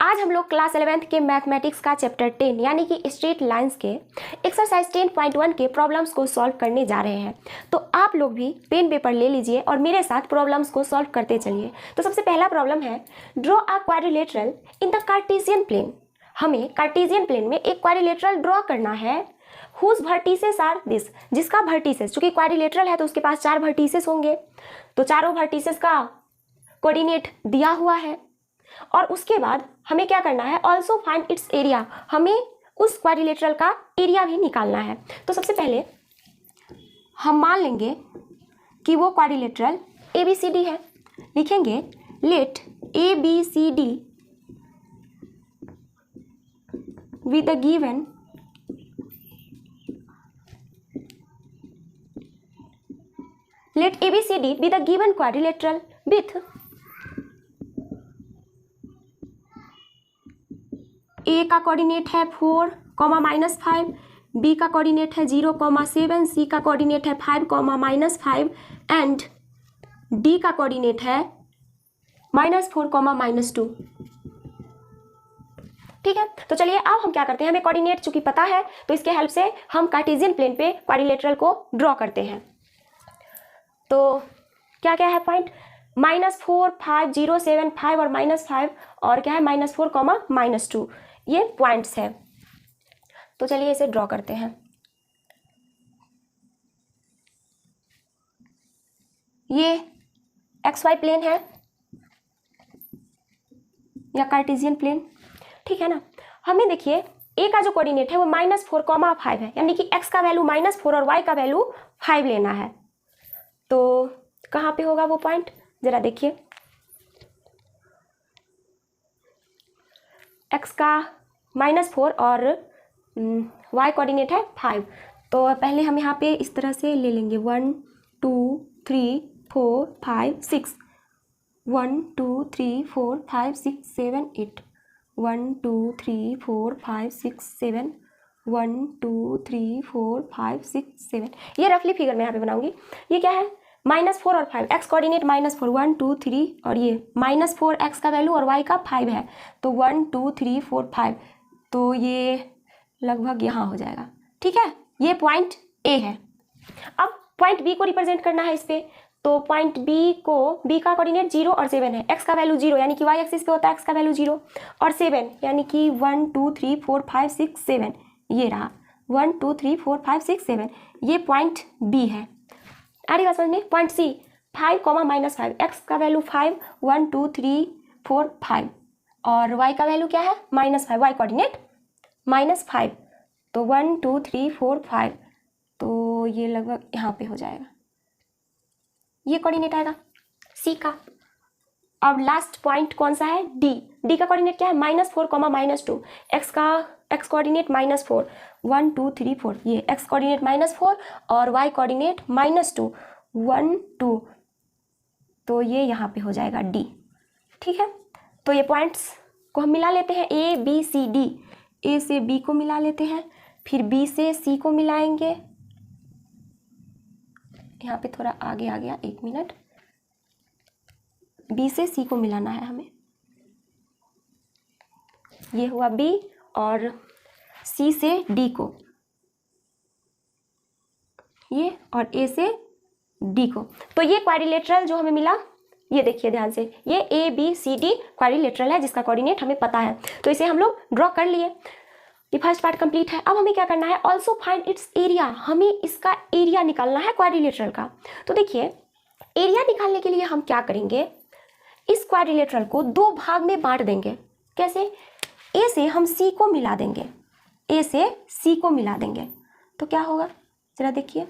आज हम लोग क्लास 11th के मैथमेटिक्स का चैप्टर 10 यानी कि स्ट्रेट लाइंस के एक्सरसाइज 10.1 के प्रॉब्लम्स को सॉल्व करने जा रहे हैं। तो आप लोग भी पेन पेपर ले लीजिए और मेरे साथ प्रॉब्लम्स को सॉल्व करते चलिए। तो सबसे पहला प्रॉब्लम है, draw a quadrilateral in the Cartesian plane. हमें कार्टेशियन प्लेन में एक क्वाड्रिलेटरल ड्रॉ करना है हुज वर्टिसेस आर दिस, जिसका वर्टिसेस, चूंकि क्वाड्रिलेटरल है तो उसके पास 4 वर्टिसेस होंगे, तो चारों वर्टिसेस का कोऑर्डिनेट दिया हुआ है। और उसके बाद हमें क्या करना है, ऑल्सो फाइंड इट्स एरिया, हमें उस क्वाड्रिलेटरल का एरिया भी निकालना है। तो सबसे पहले हम मान लेंगे कि वो क्वाड्रिलेटरल ABCD है। लिखेंगे late ABCD with the given let ABCD be the given quadrilateral with A का कोऑर्डिनेट है 4, -5, B का कोऑर्डिनेट है 0, 7, C का कोऑर्डिनेट है 5, -5 एंड D का कोऑर्डिनेट है -4, -2। ठीक है, तो चलिए अब हम क्या करते हैं, हमें कोऑर्डिनेट चूंकि पता है तो इसके हेल्प से हम कार्टेशियन प्लेन पे क्वाड्रिलेटरल को ड्रॉ करते हैं। तो क्या क्या है पॉइंट, -4, 5, 0, 7, 5 और -5 और क्या है -4, -2, ये पॉइंट्स है। तो चलिए इसे ड्रॉ करते हैं। ये XY प्लेन है या कार्टेशियन प्लेन, ठीक है ना। हमें देखिए A का जो कोऑर्डिनेट है वो -4, 5 है, यानी कि X का वैल्यू -4 और Y का वैल्यू 5 लेना है। तो कहाँ पे होगा वो पॉइंट, जरा देखिए। X का -4 और Y कोऑर्डिनेट है 5। तो पहले हम यहाँ पे इस तरह से ले लेंगे 1 2 3 4 5 6, 1 2 3 4 5 6 7 8, 1 2 3 4 5 6 7, 1 2 3 4 5 6 7। ये रफली फिगर मैं यहाँ पे बनाऊंगी। ये क्या है, -4 और 5, X कोऑर्डिनेट -4, 1 2 3 और ये -4 X का वैल्यू और Y का 5 है, तो 1 2 3 4 5, तो ये लगभग यहाँ हो जाएगा। ठीक है, ये पॉइंट A है। अब पॉइंट B को रिप्रेजेंट करना है इस पे, तो पॉइंट B का कोऑर्डिनेट 0 और 7 है, X का वैल्यू 0 यानी कि Y एक्सिस पे होता है X का वैल्यू 0 और 7 यानी कि 1 2 3 4 5 6 7, ये रहा 1 2 3 4 5 6 7, ये पॉइंट B है। आ रही बात समझ में। पॉइंट C 5, -5, X का वैल्यू 5, 1 2 3 4 5 और Y का वैल्यू क्या है -5, Y कोऑर्डिनेट -5, तो 1 2 3 4 5, तो ये लगभग यहाँ पे हो जाएगा, ये कोऑर्डिनेट आएगा C का। अब लास्ट पॉइंट कौन सा है, D का कोऑर्डिनेट क्या है -4, -2, X कोऑर्डिनेट -4, 1 2 3 4, ये X कोऑर्डिनेट -4 और Y कोऑर्डिनेट -2, 1 2, तो ये यहाँ पे हो जाएगा D। ठीक है, तो ये पॉइंट्स को हम मिला लेते हैं, A B C D, A से B को मिला लेते हैं, फिर B से C को मिलाएंगे। यहाँ पे थोड़ा आगे आ गया, 1 मिनट, B से C को मिलाना है हमें, ये हुआ B, और C से D को, ये, और A से D को। तो ये क्वाड्रिलेटरल जो हमें मिला, ये देखिए ध्यान से, ये ABCD क्वाड्रिलेटरल है जिसका कोऑर्डिनेट हमें पता है, तो इसे हम लोग ड्रॉ कर लिए। ये फर्स्ट पार्ट कंप्लीट है। अब हमें क्या करना है, ऑल्सो फाइंड इट्स एरिया, हमें इसका एरिया निकालना है क्वाड्रिलेटरल का। तो देखिए एरिया निकालने के लिए हम क्या करेंगे, इस क्वाड्रिलेटरल को 2 भाग में बांट देंगे। कैसे, A से हम C को मिला देंगे, A से C को मिला देंगे, तो क्या होगा जरा देखिए,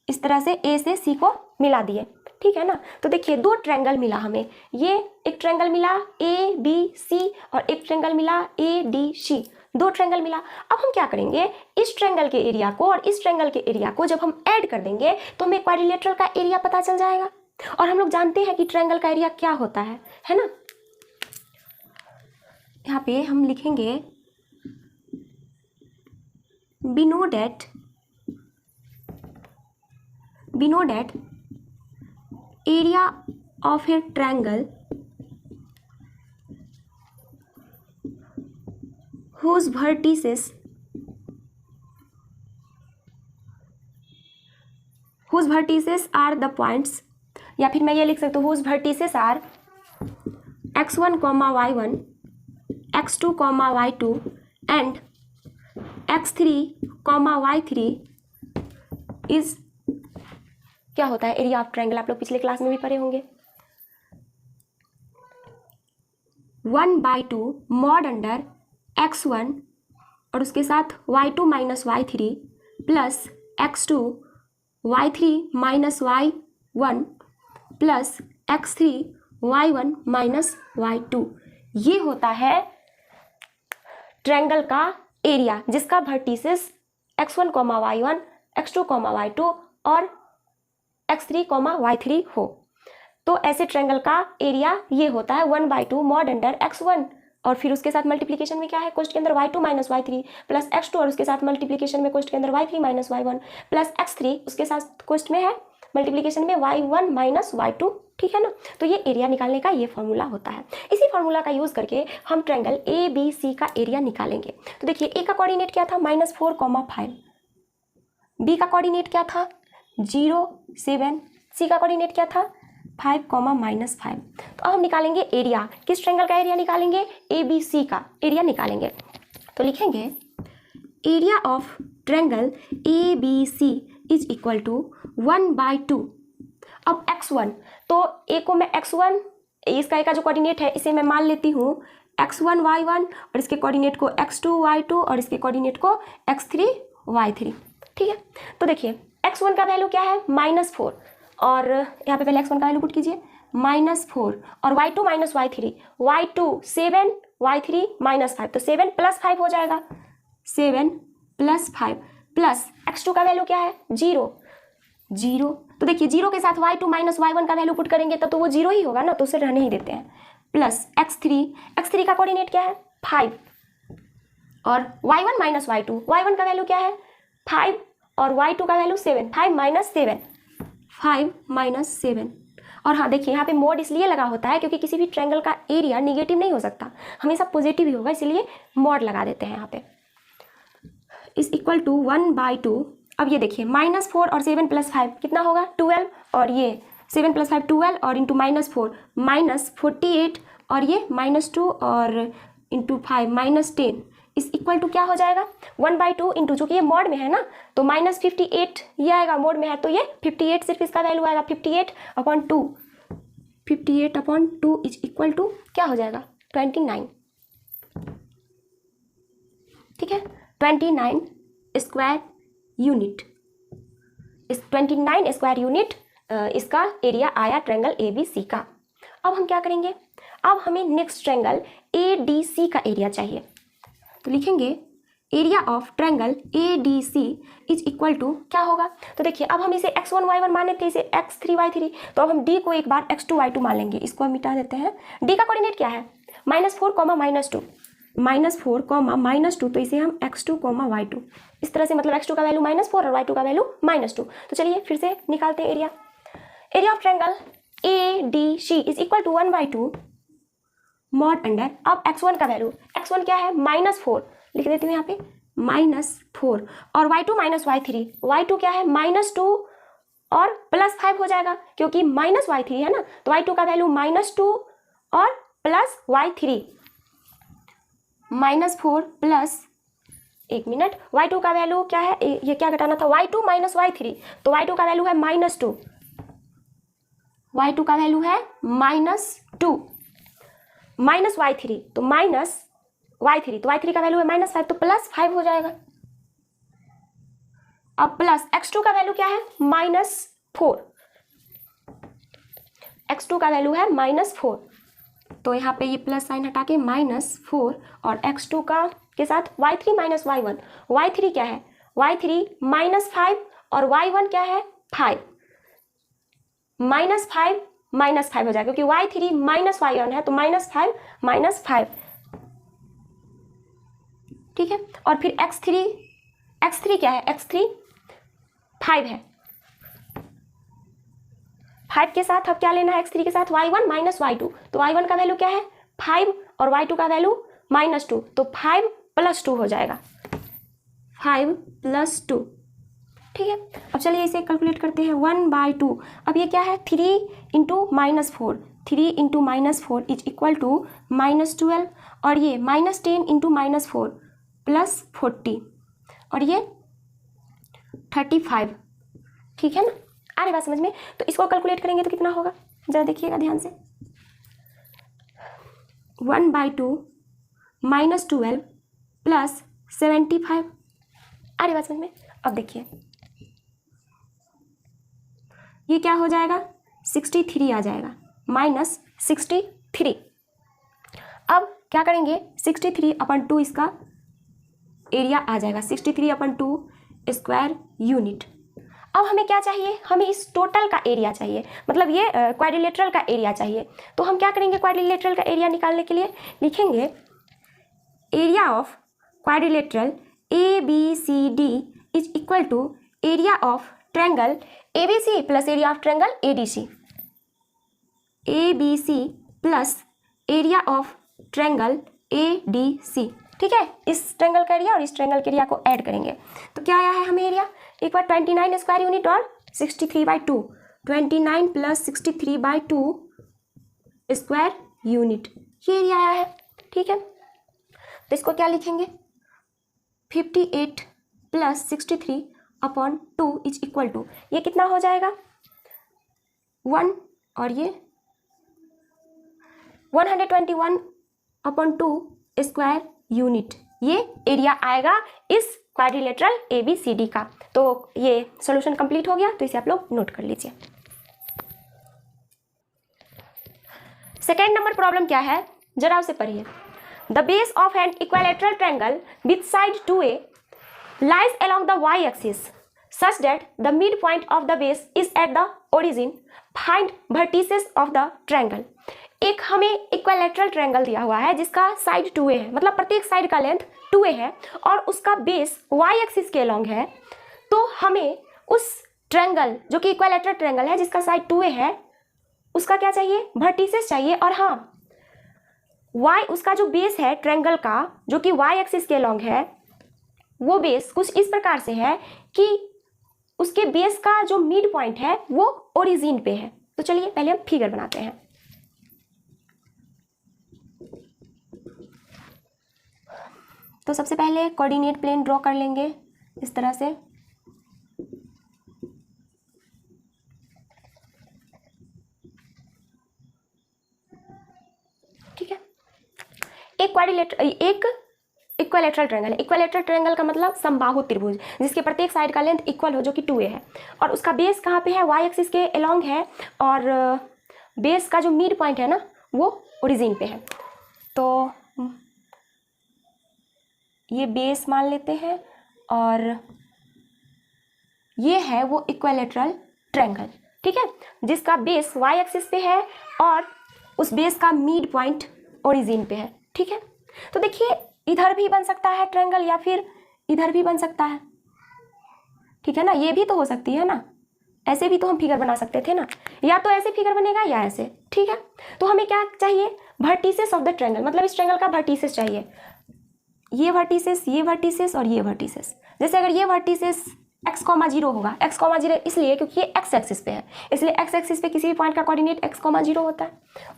इस तरह से A से C को मिला दिए, ठीक है ना। तो देखिए 2 ट्रायंगल मिला हमें, ये एक ट्रायंगल मिला ABC और एक ट्रायंगल मिला ADC, 2 ट्रायंगल मिला। अब हम क्या करेंगे, इस ट्रायंगल के एरिया को और इस ट्रायंगल के एरिया को जब हम ऐड कर देंगे तो हमें क्वाड्रिलेटरल का एरिया पता चल जाएगा, और हम लोग जानते हैं कि ट्रायंगल का एरिया क्या होता है ना। यहाँ पे हम लिखेंगे we know that area of a triangle whose vertices are the points, या फिर मैं ये लिख सकता हूँ whose vertices are x1, y1, x2, y2 and x3, y3 is क्या होता है एरिया ऑफ ट्रायंगल। आप लोग पिछले क्लास में भी पढ़े होंगे। 1/2 मॉड अंडर x1 और उसके साथ y2 minus y3 plus x2 y3 minus y1 plus x3 y1 minus y2। ये होता है ट्रायंगल का एरिया जिसका vertices x1, y1, x2, y2 और x3, y3 हो। तो ऐसे ट्रायंगल का एरिया ये होता है 1/2 मॉड अंडर x1 और फिर उसके साथ मल्टीप्लिकेशन में क्या है कोष्ट के अंदर y2 minus y3 plus x2 और उसके साथ मल्टीप्लिकेशन में कोष्ट के अंदर y3 minus y1 plus x3 उसके साथ कोष्ट में है मल्टीप्लिकेशन में y1 माइनस y2। ठीक है ना। तो ये एरिया निकालने का ये फॉर्मूला होता है। इसी फॉर्मूला का यूज करके हम ट्रायंगल ABC का एरिया निकालेंगे। तो देखिए ए का कोऑर्डिनेट क्या था -4, 5, बी का कोऑर्डिनेट क्या था 0, 7, सी का कोऑर्डिनेट क्या था 5, -5। तो अब हम निकालेंगे एरिया। किस ट्रायंगल का एरिया निकालेंगे ABC का एरिया निकालेंगे। तो लिखेंगे area of triangle ABC is equal to 1/2। अब x1 तो ए को मैं x1 इसका ए का जो कोऑर्डिनेट है इसे मैं मान लेती हूँ x1 y1 और इसके कोऑर्डिनेट को x2 y2 और इसके कोऑर्डिनेट को x3 y3। ठीक है। तो देखिए x1 का वैल्यू क्या है -4 और यहाँ पे पहले x1 का वैल्यू पुट कीजिए -4 और y2 minus y3 y2 7 y3 -5 तो 7 + 5 हो जाएगा 7 + 5 प्लस x2 का वैल्यू क्या है 0। तो देखिए 0 के साथ y2 माइनस y1 का वैल्यू पुट करेंगे तो वो 0 ही होगा ना, तो उसे रहने ही देते हैं। प्लस x3 का कोऑर्डिनेट क्या है 5 और y1 माइनस y2 y1 का वैल्यू क्या है 5 और y2 का वैल्यू 7 5 - 7 और हाँ देखिए यहाँ पे मोड इसलिए लगा होता है क्योंकि किसी भी ट्रायंगल का एरिया निगेटिव नहीं हो सकता, हमेशा पॉजिटिव ही होगा, इसलिए मोड लगा देते हैं यहाँ पे। Is equal to 1/2। अब ये देखिए -4 और 7 + 5 कितना होगा 12 और ये 7 + 5 12 और इंटू -4 -48 और ये -2 और इंटू 5 -10 इस इक्वल टू क्या हो जाएगा 1/2 इंटू, चूंकि ये मोड में है ना तो -58 ये आएगा, मोड में है तो ये 58 सिर्फ इसका वैल्यू आएगा 58/2 इज इक्वल टू क्या हो जाएगा 29। ठीक है 29 स्क्वायर यूनिट। इस 29 स्क्वायर यूनिट इसका एरिया आया ट्रायंगल ABC का। अब हम क्या करेंगे, अब हमें नेक्स्ट ट्रायंगल ADC का एरिया चाहिए। तो लिखेंगे area of triangle ADC is equal to क्या होगा। तो देखिए अब हम इसे x1 y1 माने थे, इसे x3 y3, तो अब हम D को एक बार x2 y2 मान लेंगे। इसको हम मिटा देते हैं। D का कोऑर्डिनेट क्या है -4, -2 तो इसे हम x2, y2 इस तरह से, मतलब x2 का वैल्यू -4 और y2 का वैल्यू -2। तो चलिए फिर से निकालते हैं area. Area of triangle ADC is equal to 1/2 mod under, अब x1 का वैल्यू, x1 क्या है -4 लिख देती हूँ यहाँ पे -4 और y2 माइनस y3 क्या है -2 और +5 हो जाएगा क्योंकि -y3 है ना, तो y2 का वैल्यू -2 और प्लस y3 -4 प्लस, एक मिनट, y2 का वैल्यू क्या है, ये क्या घटाना था y2 माइनस y3, तो y2 का वैल्यू है -2, y2 का वैल्यू है -2 माइनस y3 तो -y3 तो y3 का वैल्यू है -5 तो +5 हो जाएगा। अब प्लस x2 का वैल्यू क्या है -4, x2 का वैल्यू है -4 तो यहाँ पे ये प्लस साइन हटा के -4 और x2 का के साथ y3 माइनस y1, y3 क्या है y3 -5 और y1 क्या है 5, -5 हो जाएगा क्योंकि y3 माइनस y1 है तो -5 -5। ठीक है और फिर x3 क्या है, x3 5 है, 5 के साथ अब क्या लेना है x3 के साथ y1 माइनस y2, तो y1 का वैल्यू क्या है 5 और y2 का वैल्यू -2 तो 5 प्लस 2 हो जाएगा, 5 + 2, ठीक है। अब चलिए इसे कैलकुलेट करते हैं, 1/2। अब ये क्या है, 3 × -4, 3 × -4 = -12, और ये -10 × -4 + 40, और ये 35, ठीक है ना। आ रही बात समझ में। तो इसको कैलकुलेट करेंगे तो कितना होगा, जरा देखिएगा ध्यान से, 1/2 -12 + 75। आ रही बात समझ में। अब देखिए ये क्या हो जाएगा, 63 आ जाएगा, -63। अब क्या करेंगे, 63/2 इसका एरिया आ जाएगा, 63/2 स्क्वायर यूनिट। अब हमें क्या चाहिए, हमें इस टोटल का एरिया चाहिए, मतलब ये क्वाड्रिलेटरल का एरिया चाहिए। तो हम क्या करेंगे, क्वाड्रिलेटरल का एरिया निकालने के लिए लिखेंगे area of quadrilateral ABCD = area of triangle ABC + area of triangle ADC, ABC + area of triangle ADC, ठीक है। इस ट्रायंगल का एरिया और इस ट्रायंगल के एरिया को ऐड करेंगे तो क्या आया है हमें एरिया, एक बार 29 स्क्वायर यूनिट और 63/2, 29 + 63/2 स्क्वायर यूनिट, ये एरिया आया है, ठीक है। तो इसको क्या लिखेंगे, 58 + 63/2 = ये कितना हो जाएगा, 1, और ये 121/2 स्क्वायर यूनिट, ये एरिया आएगा इस क्वाड्रिलेटरल ABCD का। तो ये सॉल्यूशन कंप्लीट हो गया, तो इसे आप लोग नोट कर लीजिए। सेकेंड नंबर प्रॉब्लम क्या है, जरा उसे पढ़िए। The base of an equilateral triangle with side 2A lies along the y-axis such that the midpoint of the base is at the origin. Find vertices of the triangle. एक हमें equilateral triangle दिया हुआ है जिसका side 2A है, मतलब प्रत्येक side का लेंथ 2A है और उसका बेस y एक्सिस के अलॉन्ग है। तो हमें उस ट्रायंगल जो कि इक्विलैटरल ट्रायंगल है जिसका साइड 2A है उसका क्या चाहिए, वर्टिसेस चाहिए। और हाँ, y उसका जो बेस है ट्रायंगल का जो कि y एक्सिस के अलॉन्ग है, वो बेस कुछ इस प्रकार से है कि उसके बेस का जो मिड पॉइंट है वो ओरिजिन पे है। तो चलिए पहले हम फिगर बनाते हैं। तो सबसे पहले कोऑर्डिनेट प्लेन ड्रॉ कर लेंगे इस तरह से, ठीक है। एक इक्विलैटरल ट्रायंगल है। इक्विलैटरल ट्रायंगल का मतलब समबाहु त्रिभुज जिसके प्रत्येक साइड का लेंथ इक्वल हो, जो कि 2A है, और उसका बेस कहाँ पे है, y एक्सिस के अलोंग है, और बेस का जो मिड पॉइंट है ना वो ओरिजिन पे है। तो ये बेस मान लेते हैं और ये है वो इक्विलैटरल ट्रायंगल, ठीक है, जिसका बेस y एक्सिस पे है और उस बेस का मिड पॉइंट ओरिजिन पे है, ठीक है। तो देखिए इधर भी बन सकता है ट्रायंगल या फिर इधर भी बन सकता है, ठीक है ना, ये भी तो हो सकती है ना, ऐसे भी तो हम फिगर बना सकते थे ना, या तो ऐसे फिगर बनेगा या ऐसे, ठीक है। तो हमें क्या चाहिए, वर्टिसेस ऑफ द ट्रायंगल, मतलब इस ट्रायंगल का वर्टिसेस चाहिए, ये वर्टिसेस और ये वर्टिसेस। जैसे अगर ये वर्टिसेस x, 0 होगा, x, 0 इसलिए क्योंकि ये x एक्सिस पे है, इसलिए x एक्सिस पे किसी भी पॉइंट का कोऑर्डिनेट x, 0 होता है,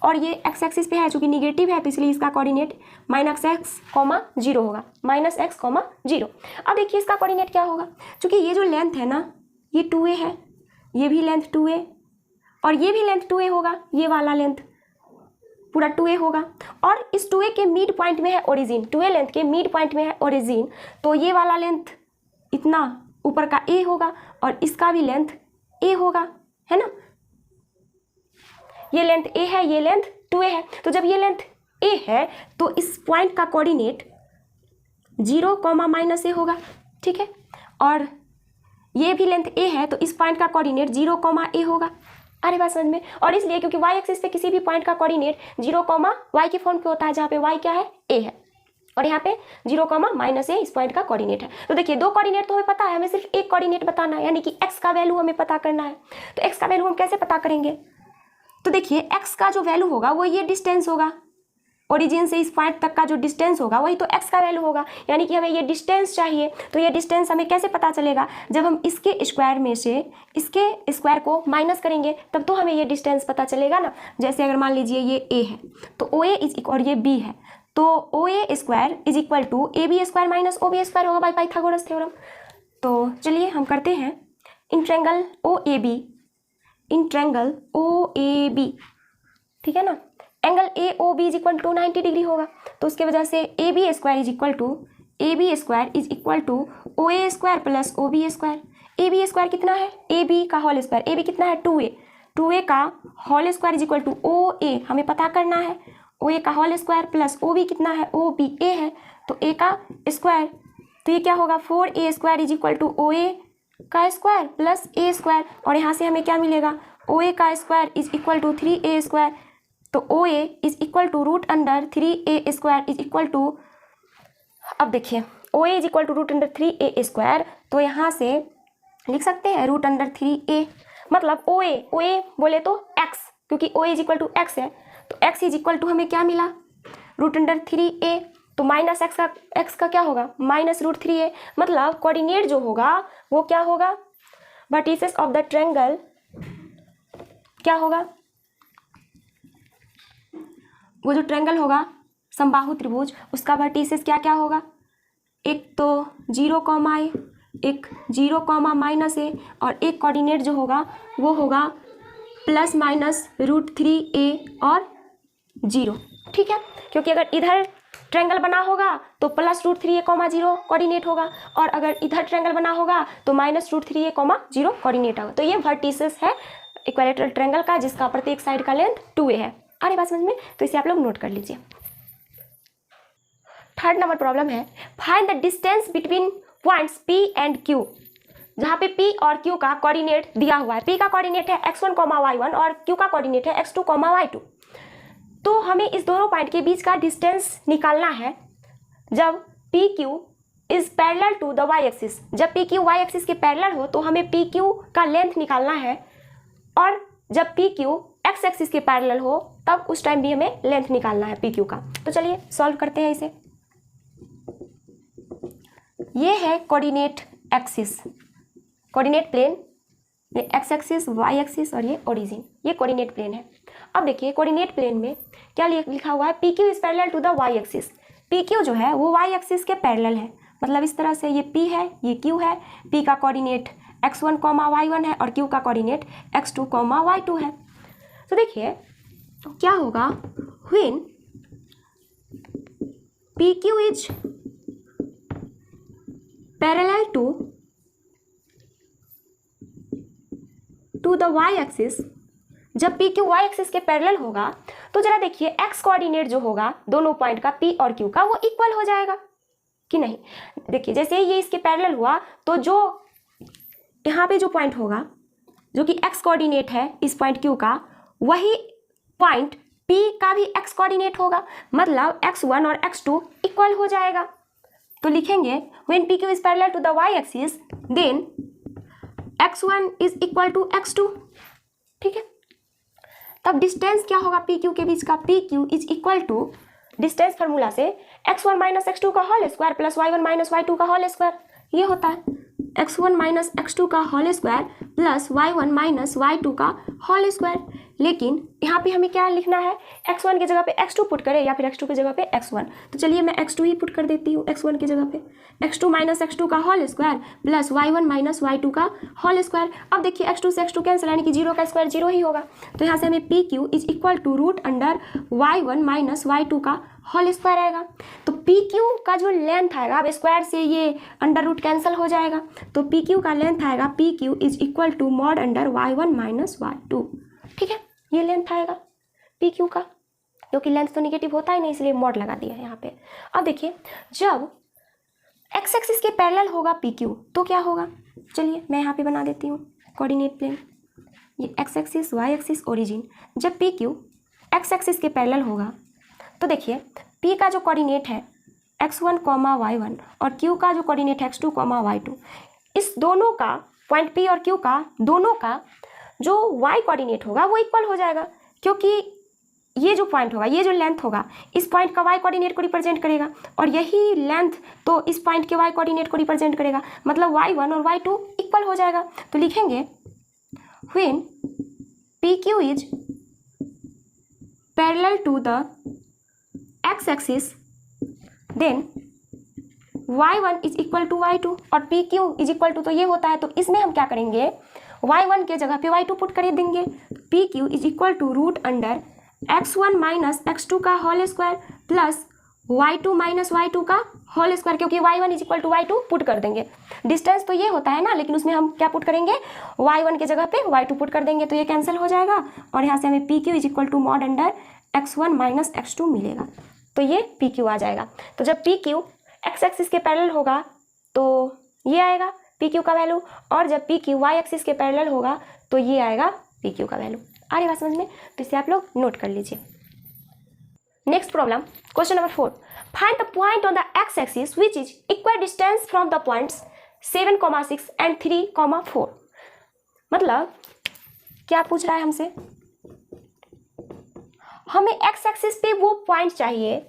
और ये x एक्सिस पे है चूंकि निगेटिव है तो इसलिए इसका कोऑर्डिनेट -x, 0 होगा, -x, 0। अब देखिए इसका कोऑर्डिनेट क्या होगा, क्योंकि ये जो लेंथ है ना ये 2A है, ये भी लेंथ 2A और ये भी लेंथ 2A होगा, ये वाला लेंथ पूरा 2A होगा, और इस 2A के मिड पॉइंट में है ओरिजिन, 2A लेंथ के मिड पॉइंट में है ओरिजिन, तो ये वाला लेंथ इतना ऊपर का A होगा और इसका भी लेंथ A होगा, है ना, ये लेंथ A है, ये लेंथ 2A है। तो जब ये लेंथ A है तो इस पॉइंट का कोऑर्डिनेट 0, -A होगा, ठीक है, और ये भी लेंथ A है तो इस पॉइंट का कोऑर्डिनेट 0, A होगा। अरे बात समझ में। और इसलिए क्योंकि y एक्सिस पे किसी भी पॉइंट का कोऑर्डिनेट 0, y के फॉर्म पे होता है, जहाँ पे y क्या है, A है, और यहाँ पे 0, -A इस पॉइंट का कोऑर्डिनेट है। तो देखिए दो कोऑर्डिनेट तो हमें पता है, हमें सिर्फ एक कोऑर्डिनेट बताना है, यानी कि x का वैल्यू हमें पता करना है। तो x का वैल्यू हम कैसे पता करेंगे, तो देखिए x का जो वैल्यू होगा वो ये डिस्टेंस होगा, ओरिजिन से इस पॉइंट तक का जो डिस्टेंस होगा वही तो x का वैल्यू होगा, यानी कि हमें ये डिस्टेंस चाहिए। तो ये डिस्टेंस हमें कैसे पता चलेगा, जब हम इसके स्क्वायर में से इसके स्क्वायर को माइनस करेंगे तब तो हमें ये डिस्टेंस पता चलेगा ना। जैसे अगर मान लीजिए ये a है तो OA इज और ये b है तो OA square is equal to AB square minus OB square होगा बाई पाइथागोरस थ्योरम। तो चलिए हम करते हैं इन ट्रायंगल OAB, ठीक है ना। Angle AOB is equal to 90 degree होगा, तो उसके वजह से AB square is equal to OA square plus OB square. AB square कितना है, AB का होल स्क्वायर, AB कितना है 2A का whole square is equal to OA हमें पता करना है, OA का होल स्क्वायर प्लस OB कितना है, OBA है तो A का स्क्वायर, तो ये क्या होगा 4A square is equal to OA का स्क्वायर प्लस A स्क्वायर, और यहाँ से हमें क्या मिलेगा OA का square is equal to 3A square, तो OA is equal to root under 3A square is equal to, अब देखिए OA is equal to root under 3A square, तो यहाँ से लिख सकते हैं रूट अंडर 3A, मतलब OA बोले तो x, क्योंकि OA is equal to x है तो x इज इक्वल टू हमें क्या मिला रूट अंडर 3A, तो माइनस x का क्या होगा माइनस रूट 3A, मतलब कोऑर्डिनेट जो होगा वो क्या होगा, वर्टिसेस ऑफ द ट्रायंगल क्या होगा, वो जो ट्रायंगल होगा समबाहु त्रिभुज उसका वर्टिसेस क्या क्या होगा, एक तो 0, A, एक 0, -A, और एक कोऑर्डिनेट जो होगा वो होगा प्लस माइनस रूट 3A और 0, ठीक है। क्योंकि अगर इधर ट्रायंगल बना होगा तो प्लस रूट 3A, 0 कोऑर्डिनेट होगा, और अगर इधर ट्रायंगल बना होगा तो माइनस रूट 3A, 0 कोऑर्डिनेट होगा। तो ये वर्टिसेस है इक्विलैटरल ट्रायंगल का, जिसका प्रत्येक साइड का लेंथ 2A है। आ रही बात समझ में, तो इसे आप लोग नोट कर लीजिए। थर्ड नंबर प्रॉब्लम है find the distance between points P and Q, जहाँ पे P और Q का कोऑर्डिनेट दिया हुआ है। P का कोऑर्डिनेट है x1, y1 और Q का कोऑर्डिनेट है x2, y2। तो हमें इस दोनों पॉइंट के बीच का डिस्टेंस निकालना है जब PQ is parallel to the y axis. जब PQ y एक्सिस के पैरेलल हो तो हमें PQ का लेंथ निकालना है, और जब PQ x एक्सिस के पैरेलल हो तब उस टाइम भी हमें लेंथ निकालना है PQ का। तो चलिए सॉल्व करते हैं इसे। ये है कोऑर्डिनेट एक्सिस, कोऑर्डिनेट प्लेन, ये x एक्सिस, y एक्सिस और ये ओरिजिन, ये कोऑर्डिनेट प्लेन है। अब देखिए कोऑर्डिनेट प्लेन में क्या लिखा हुआ है, PQ is parallel to the y axis. PQ जो है वो y एक्सिस के पैरेलल है, मतलब इस तरह से ये P है, ये Q है, P का कोऑर्डिनेट x1, y1 है और Q का कोऑर्डिनेट x2, y2 है। तो देखिए तो क्या होगा, when PQ is parallel to the y axis, जब PQ y एक्सिस के पैरेलल होगा तो जरा देखिए x कोऑर्डिनेट जो होगा दोनों पॉइंट का P और Q का वो इक्वल हो जाएगा कि नहीं। देखिए जैसे ये इसके पैरेलल हुआ तो जो यहाँ पे जो पॉइंट होगा जो कि x कोऑर्डिनेट है इस पॉइंट Q का, वही पॉइंट P का भी x कोऑर्डिनेट होगा, मतलब x1 और x2 इक्वल हो जाएगा। तो लिखेंगे when PQ is parallel to the y axis then x1 is equal to x2, ठीक है। तब डिस्टेंस क्या होगा PQ के बीच का, PQ is equal to distance formula से x1 माइनस x2 का whole square plus y1 minus y2 का होल स्क्वायर, ये होता है x1 माइनस x2 का whole square plus y1 minus y2 का होल स्क्वायर। लेकिन यहाँ पे हमें क्या लिखना है, x1 की जगह पे x2 पुट करें या फिर x2 की जगह पे x1, तो चलिए मैं x2 ही पुट कर देती हूँ x1 की जगह पे, x2 माइनस x2 का whole square plus y1 minus y2 का होल स्क्वायर। अब देखिए x2 से x2 कैंसिल, यानी कि 0 का स्क्वायर 0 ही होगा, तो यहाँ से हमें PQ is equal to root under y1 minus y2 का होल स्क्वायर आएगा। तो PQ का जो लेंथ आएगा, अब स्क्वायर से ये अंडर रूट कैंसिल हो जाएगा, तो PQ का लेंथ आएगा PQ is equal to mod under y1 minus y2, ठीक है। ये लेंथ आएगा PQ का, क्योंकि लेंथ तो निगेटिव होता ही नहीं इसलिए मॉड लगा दिया है यहाँ पे। अब देखिए जब x एक्सिस के पैरेलल होगा PQ तो क्या होगा, चलिए मैं यहाँ पे बना देती हूँ कोऑर्डिनेट प्लेन, ये x axis, y axis, origin. जब PQ x एक्सिस के पैरेलल होगा तो देखिए P का जो कोऑर्डिनेट है x1, y1 और Q का जो कोऑर्डिनेट है x2, y2, इस दोनों का पॉइंट P और Q का दोनों का जो y कोऑर्डिनेट होगा वो इक्वल हो जाएगा, क्योंकि ये जो पॉइंट होगा, ये जो लेंथ होगा, इस पॉइंट का वाई कोऑर्डिनेट को रिप्रेजेंट करेगा और यही लेंथ तो इस पॉइंट के वाई कोऑर्डिनेट को रिप्रेजेंट करेगा, मतलब y1 और y2 इक्वल हो जाएगा। तो लिखेंगे when PQ is parallel to the x axis then y1 is equal to y2 और PQ इज इक्वल टू तो ये होता है, तो इसमें हम क्या करेंगे, y1 के जगह पे y2 पुट कर देंगे। PQ is equal to root under x1 minus x2 का whole square plus y2 minus y2 का होल स्क्वायर, क्योंकि y1 is equal to y2 put कर देंगे। डिस्टेंस तो ये होता है ना, लेकिन उसमें हम क्या पुट करेंगे, y1 के जगह पे y2 पुट कर देंगे, तो ये कैंसिल हो जाएगा और यहाँ से हमें PQ is equal to mod under x1 minus x2 मिलेगा। तो ये PQ आ जाएगा। तो जब PQ x एक्सिस के पैरेलल होगा तो ये आएगा PQ का वैल्यू, और जब PQ y एक्सिस के पैरेलल होगा तो ये आएगा PQ का वैल्यू। आ रही बात समझ में? तो इसे आप लोग नोट कर लीजिए। Next problem, question number 4, find the point on the x axis which is equal distance from the points 7,6 and 3,4। मतलब क्या पूछ रहा है हमसे, हमें x एक्सिस पे वो पॉइंट चाहिए,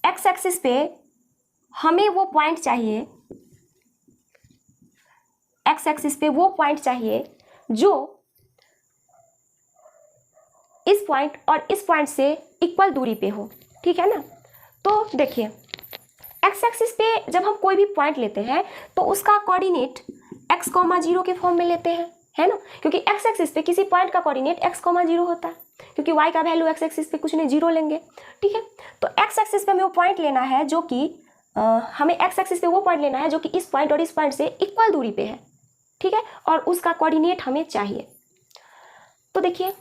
x एक्सिस पे हमें वो पॉइंट चाहिए, x एक्सिस पे वो पॉइंट चाहिए जो इस पॉइंट और इस पॉइंट से इक्वल दूरी पे हो, ठीक है ना। तो देखिए x एक्सिस पे जब हम कोई भी पॉइंट लेते हैं तो उसका कोऑर्डिनेट x, 0 के फॉर्म में लेते हैं, है ना, क्योंकि x एक्सिस पे किसी पॉइंट का कोऑर्डिनेट x, 0 होता है, क्योंकि y का वैल्यू x एक्सिस पे कुछ नहीं 0 लेंगे, ठीक है। तो x एक्सिस पे हमें वो पॉइंट लेना है जो कि हमें x एक्सिस पे वो पॉइंट लेना है जो कि इस पॉइंट और इस पॉइंट से इक्वल दूरी पे है, ठीक है, और उसका कोऑर्डिनेट हमें चाहिए। तो देखिए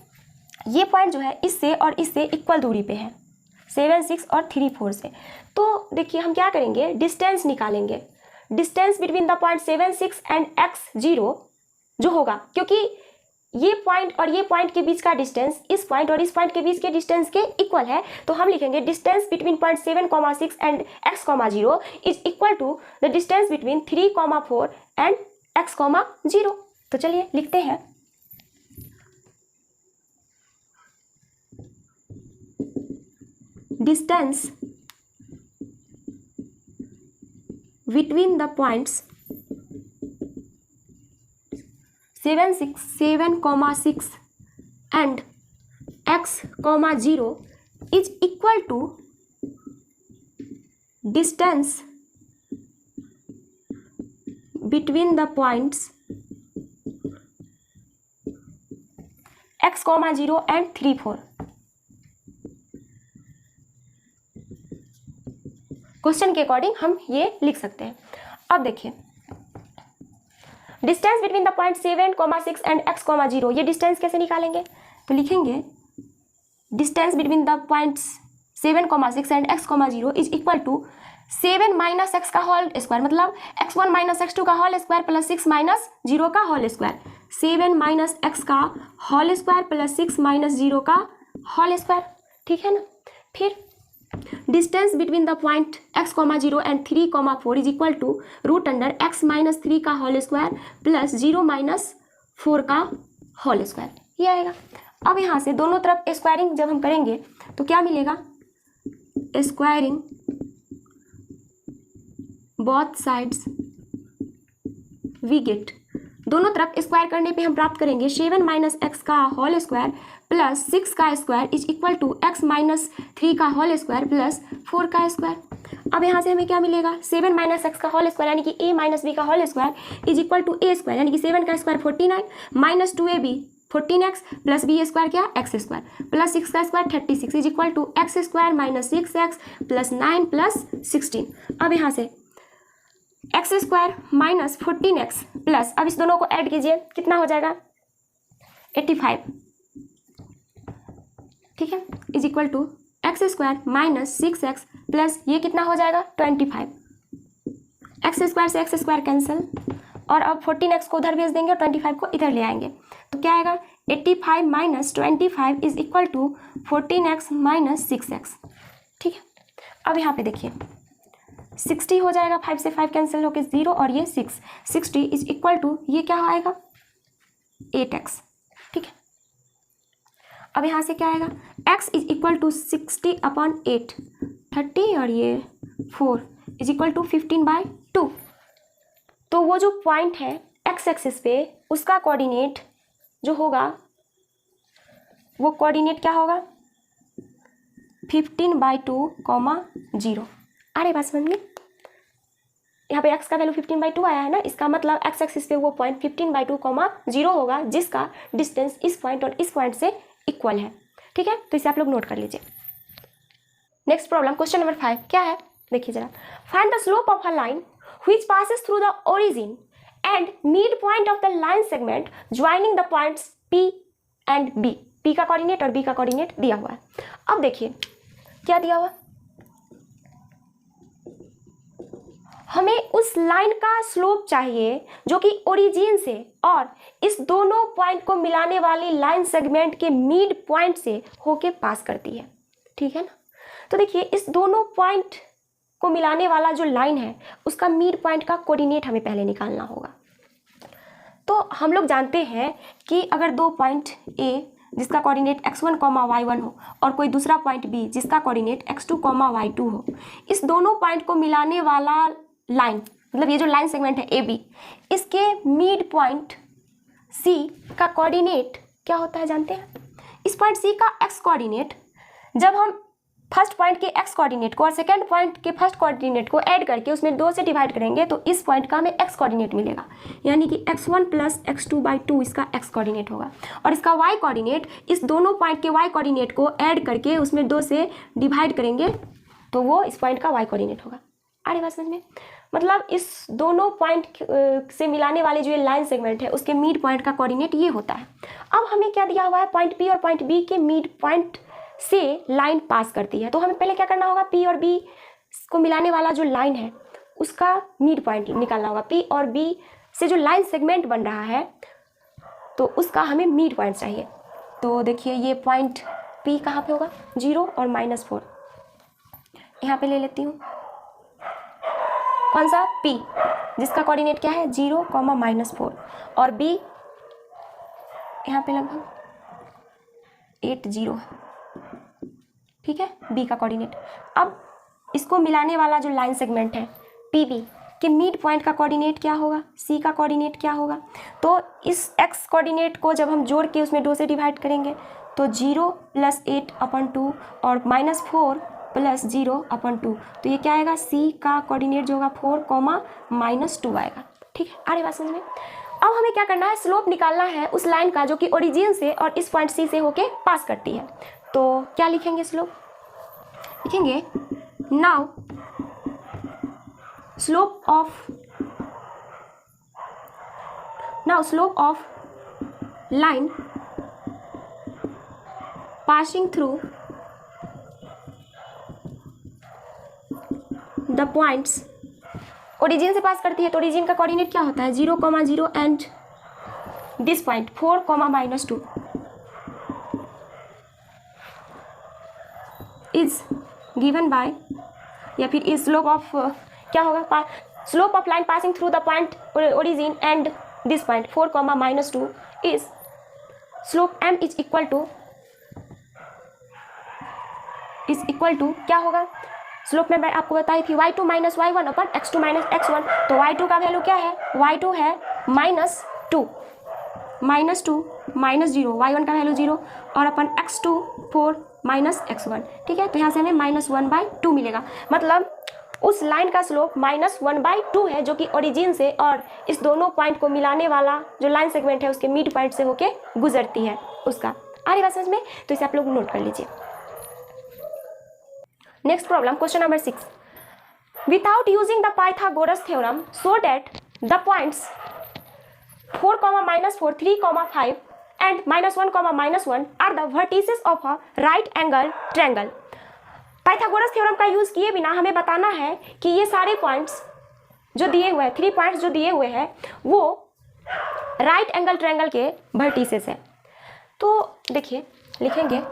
ये पॉइंट जो है इससे और इससे इक्वल दूरी पे है, 7, 6 और 3, 4 से। तो देखिए हम क्या करेंगे, डिस्टेंस निकालेंगे, distance between the point 7, 6 and x0 जो होगा, क्योंकि ये पॉइंट और ये पॉइंट के बीच का डिस्टेंस इस पॉइंट और इस पॉइंट के बीच के डिस्टेंस के इक्वल है, तो हम लिखेंगे distance between point 7, 6 and x, 0 is equal to the distance between 3, 4 and x, 0। तो चलिए लिखते हैं, distance between the points 7, 6 and x, 0 is equal to distance between the points x, 0 and 3, 4। Question के अकॉर्डिंग हम ये लिख सकते हैं। अब देखिए distance between the point 7, 6 and x, 0, ये डिस्टेंस कैसे निकालेंगे, तो लिखेंगे distance between the points 7, 6 and x, 0 is equal to 7 minus x का होल स्क्वायर, मतलब x1 माइनस x2 का होल स्क्वायर प्लस 6 माइनस 0 का होल स्क्वायर, 7 माइनस x का होल स्क्वायर प्लस 6 माइनस 0 का होल स्क्वायर, ठीक है ना। फिर distance between the point x, 0 and 3, 4 is equal to root under x minus 3 का होल स्क्वायर प्लस 0 माइनस 4 का whole square, ये आएगा। अब यहाँ से दोनों तरफ स्क्वायरिंग जब हम करेंगे तो क्या मिलेगा, squaring both sides we get, दोनों तरफ स्क्वायर करने पे हम प्राप्त करेंगे 7 माइनस एक्स का होल स्क्वायर प्लस 6 का square is equal to x minus 3 का होल स्क्वायर प्लस 4 का स्क्वायर। अब यहाँ से हमें क्या मिलेगा, 7 माइनस एक्स का होल स्क्वायर यानी कि a माइनस बी का whole square is equal to a square यानी कि 7 का square 49 minus 2ab 14x plus b square क्या x स्क्वायर प्लस 6 का square 36 is equal to x square minus 6x plus 9 plus 16। अब यहाँ से x square minus 14x plus, अब इस दोनों को ऐड कीजिए कितना हो जाएगा 85, ठीक है, is equal to x square minus 6x plus ये कितना हो जाएगा 25। एक्स स्क्वायर से एक्स स्क्वायर कैंसिल और अब 14x को उधर भेज देंगे और 25 को इधर ले आएंगे तो क्या आएगा 85 minus 25 is equal to 14x minus 6x, ठीक है। अब यहाँ पे देखिए 60 हो जाएगा, 5 से 5 कैंसिल होकर 0 और ये 6, 60 इज इक्वल टू ये क्या आएगा 8x, ठीक है। अब यहाँ से क्या आएगा, x इज इक्वल टू 60/8, 30 और ये 4 इज इक्वल टू 15/2। तो वो जो पॉइंट है x एक्सिस पे उसका कोऑर्डिनेट जो होगा वो कोऑर्डिनेट क्या होगा, 15/2, 0। आ रही बात समझ में? यहाँ पे x का वैल्यू 15/2 आया है ना, इसका मतलब x एक्सिस पे वो पॉइंट 15/2, 0 होगा जिसका डिस्टेंस इस पॉइंट और इस पॉइंट से इक्वल है। ठीक है, तो इसे आप लोग नोट कर लीजिए। नेक्स्ट प्रॉब्लम, क्वेश्चन नंबर 5 क्या है, देखिए जरा। Find the slope of a line which passes through the origin and mid point of the line segment joining the points P and B। P का कोऑर्डिनेट और B का coordinate दिया हुआ है। अब देखिए क्या दिया हुआ, हमें उस लाइन का स्लोप चाहिए जो कि ओरिजिन से और इस दोनों पॉइंट को मिलाने वाली लाइन सेगमेंट के मिड पॉइंट से होके पास करती है। ठीक है ना, तो देखिए इस दोनों पॉइंट को मिलाने वाला जो लाइन है उसका मिड पॉइंट का कोऑर्डिनेट हमें पहले निकालना होगा। तो हम लोग जानते हैं कि अगर दो पॉइंट A जिसका कोऑर्डिनेट x1, y1 हो और कोई दूसरा पॉइंट B जिसका कोऑर्डिनेट x2, y2 हो, इस दोनों पॉइंट को मिलाने वाला लाइन मतलब ये जो लाइन सेगमेंट है AB, इसके मिड पॉइंट C का कोऑर्डिनेट क्या होता है जानते हैं? इस पॉइंट C का x कोऑर्डिनेट जब हम फर्स्ट पॉइंट के x कोऑर्डिनेट को और सेकंड पॉइंट के फर्स्ट कोऑर्डिनेट को ऐड करके उसमें 2 से डिवाइड करेंगे तो इस पॉइंट का हमें x कोऑर्डिनेट मिलेगा, यानी कि x1 + x2/2 इसका x कोऑर्डिनेट होगा और इसका y कोऑर्डिनेट इस दोनों पॉइंट के y कोऑर्डिनेट को ऐड करके उसमें 2 से डिवाइड करेंगे तो वो इस पॉइंट का y कोऑर्डिनेट होगा। आ रही बात समझ में? मतलब इस दोनों पॉइंट से मिलाने वाले जो ये लाइन सेगमेंट है उसके मिड पॉइंट का कोऑर्डिनेट ये होता है। अब हमें क्या दिया हुआ है, पॉइंट P और पॉइंट B के मिड पॉइंट से लाइन पास करती है, तो हमें पहले क्या करना होगा, P और B को मिलाने वाला जो लाइन है उसका मिड पॉइंट निकालना होगा। P और B से जो लाइन सेगमेंट बन रहा है तो उसका हमें मिड पॉइंट चाहिए। तो देखिए ये पॉइंट P कहाँ पे होगा, 0 और -4 यहाँ पे ले लेती हूँ। कौन सा, P जिसका कोऑर्डिनेट क्या है 0, -4 और B यहाँ पे लगभग 8, 0 है। ठीक है, B का कोऑर्डिनेट। अब इसको मिलाने वाला जो लाइन सेगमेंट है PB के मिड पॉइंट का कोऑर्डिनेट क्या होगा, C का कोऑर्डिनेट क्या होगा। तो इस x कोऑर्डिनेट को जब हम जोड़ के उसमें 2 से डिवाइड करेंगे तो 0 + 8/2 और -4 + 0/2, तो ये क्या आएगा, C का कोऑर्डिनेट जो होगा 4, -2 आएगा। ठीक है, आ रही बात समझ में? अब हमें क्या करना है, स्लोप निकालना है उस लाइन का जो कि ओरिजिन से और इस पॉइंट C से होके पास करती है। तो क्या लिखेंगे, स्लोप लिखेंगे, now slope of line passing through the points, origin से पास करती है तो ओरिजिन का कोऑर्डिनेट क्या होता है, 0, 0 and this point 4, -2 is given by, या फिर इज स्लोप ऑफ क्या होगा, slope of line passing through the point origin and this point 4, -2 is slope M is equal to क्या होगा, स्लोप में मैं आपको बताई थी y2 - y1 upon x2 - x1, तो y2 का वैल्यू क्या है, y2 है -2, -0, y1 का वैल्यू 0 और अपन x2 4 -x1। ठीक है, तो यहाँ से हमें -1/2 मिलेगा, मतलब उस लाइन का स्लोप -1/2 है जो कि ओरिजिन से और इस दोनों पॉइंट को मिलाने वाला जो लाइन सेगमेंट है उसके मिड पॉइंट से होके गुजरती है उसका। आ रही बात समझ में? तो इसे आप लोग नोट कर लीजिए। Next problem, question number 6। Without using the Pythagoras theorem so that the points 4, -4, 3, 5 and -1, -1 are the vertices of a right angle triangle। Pythagoras theorem का यूज किए बिना हमें बताना है कि ये सारे पॉइंट्स जो दिए हुए हैं, 3 पॉइंट्स जो दिए हुए हैं वो राइट एंगल ट्रायंगल के वर्टिसेस है। तो देखिए लिखेंगे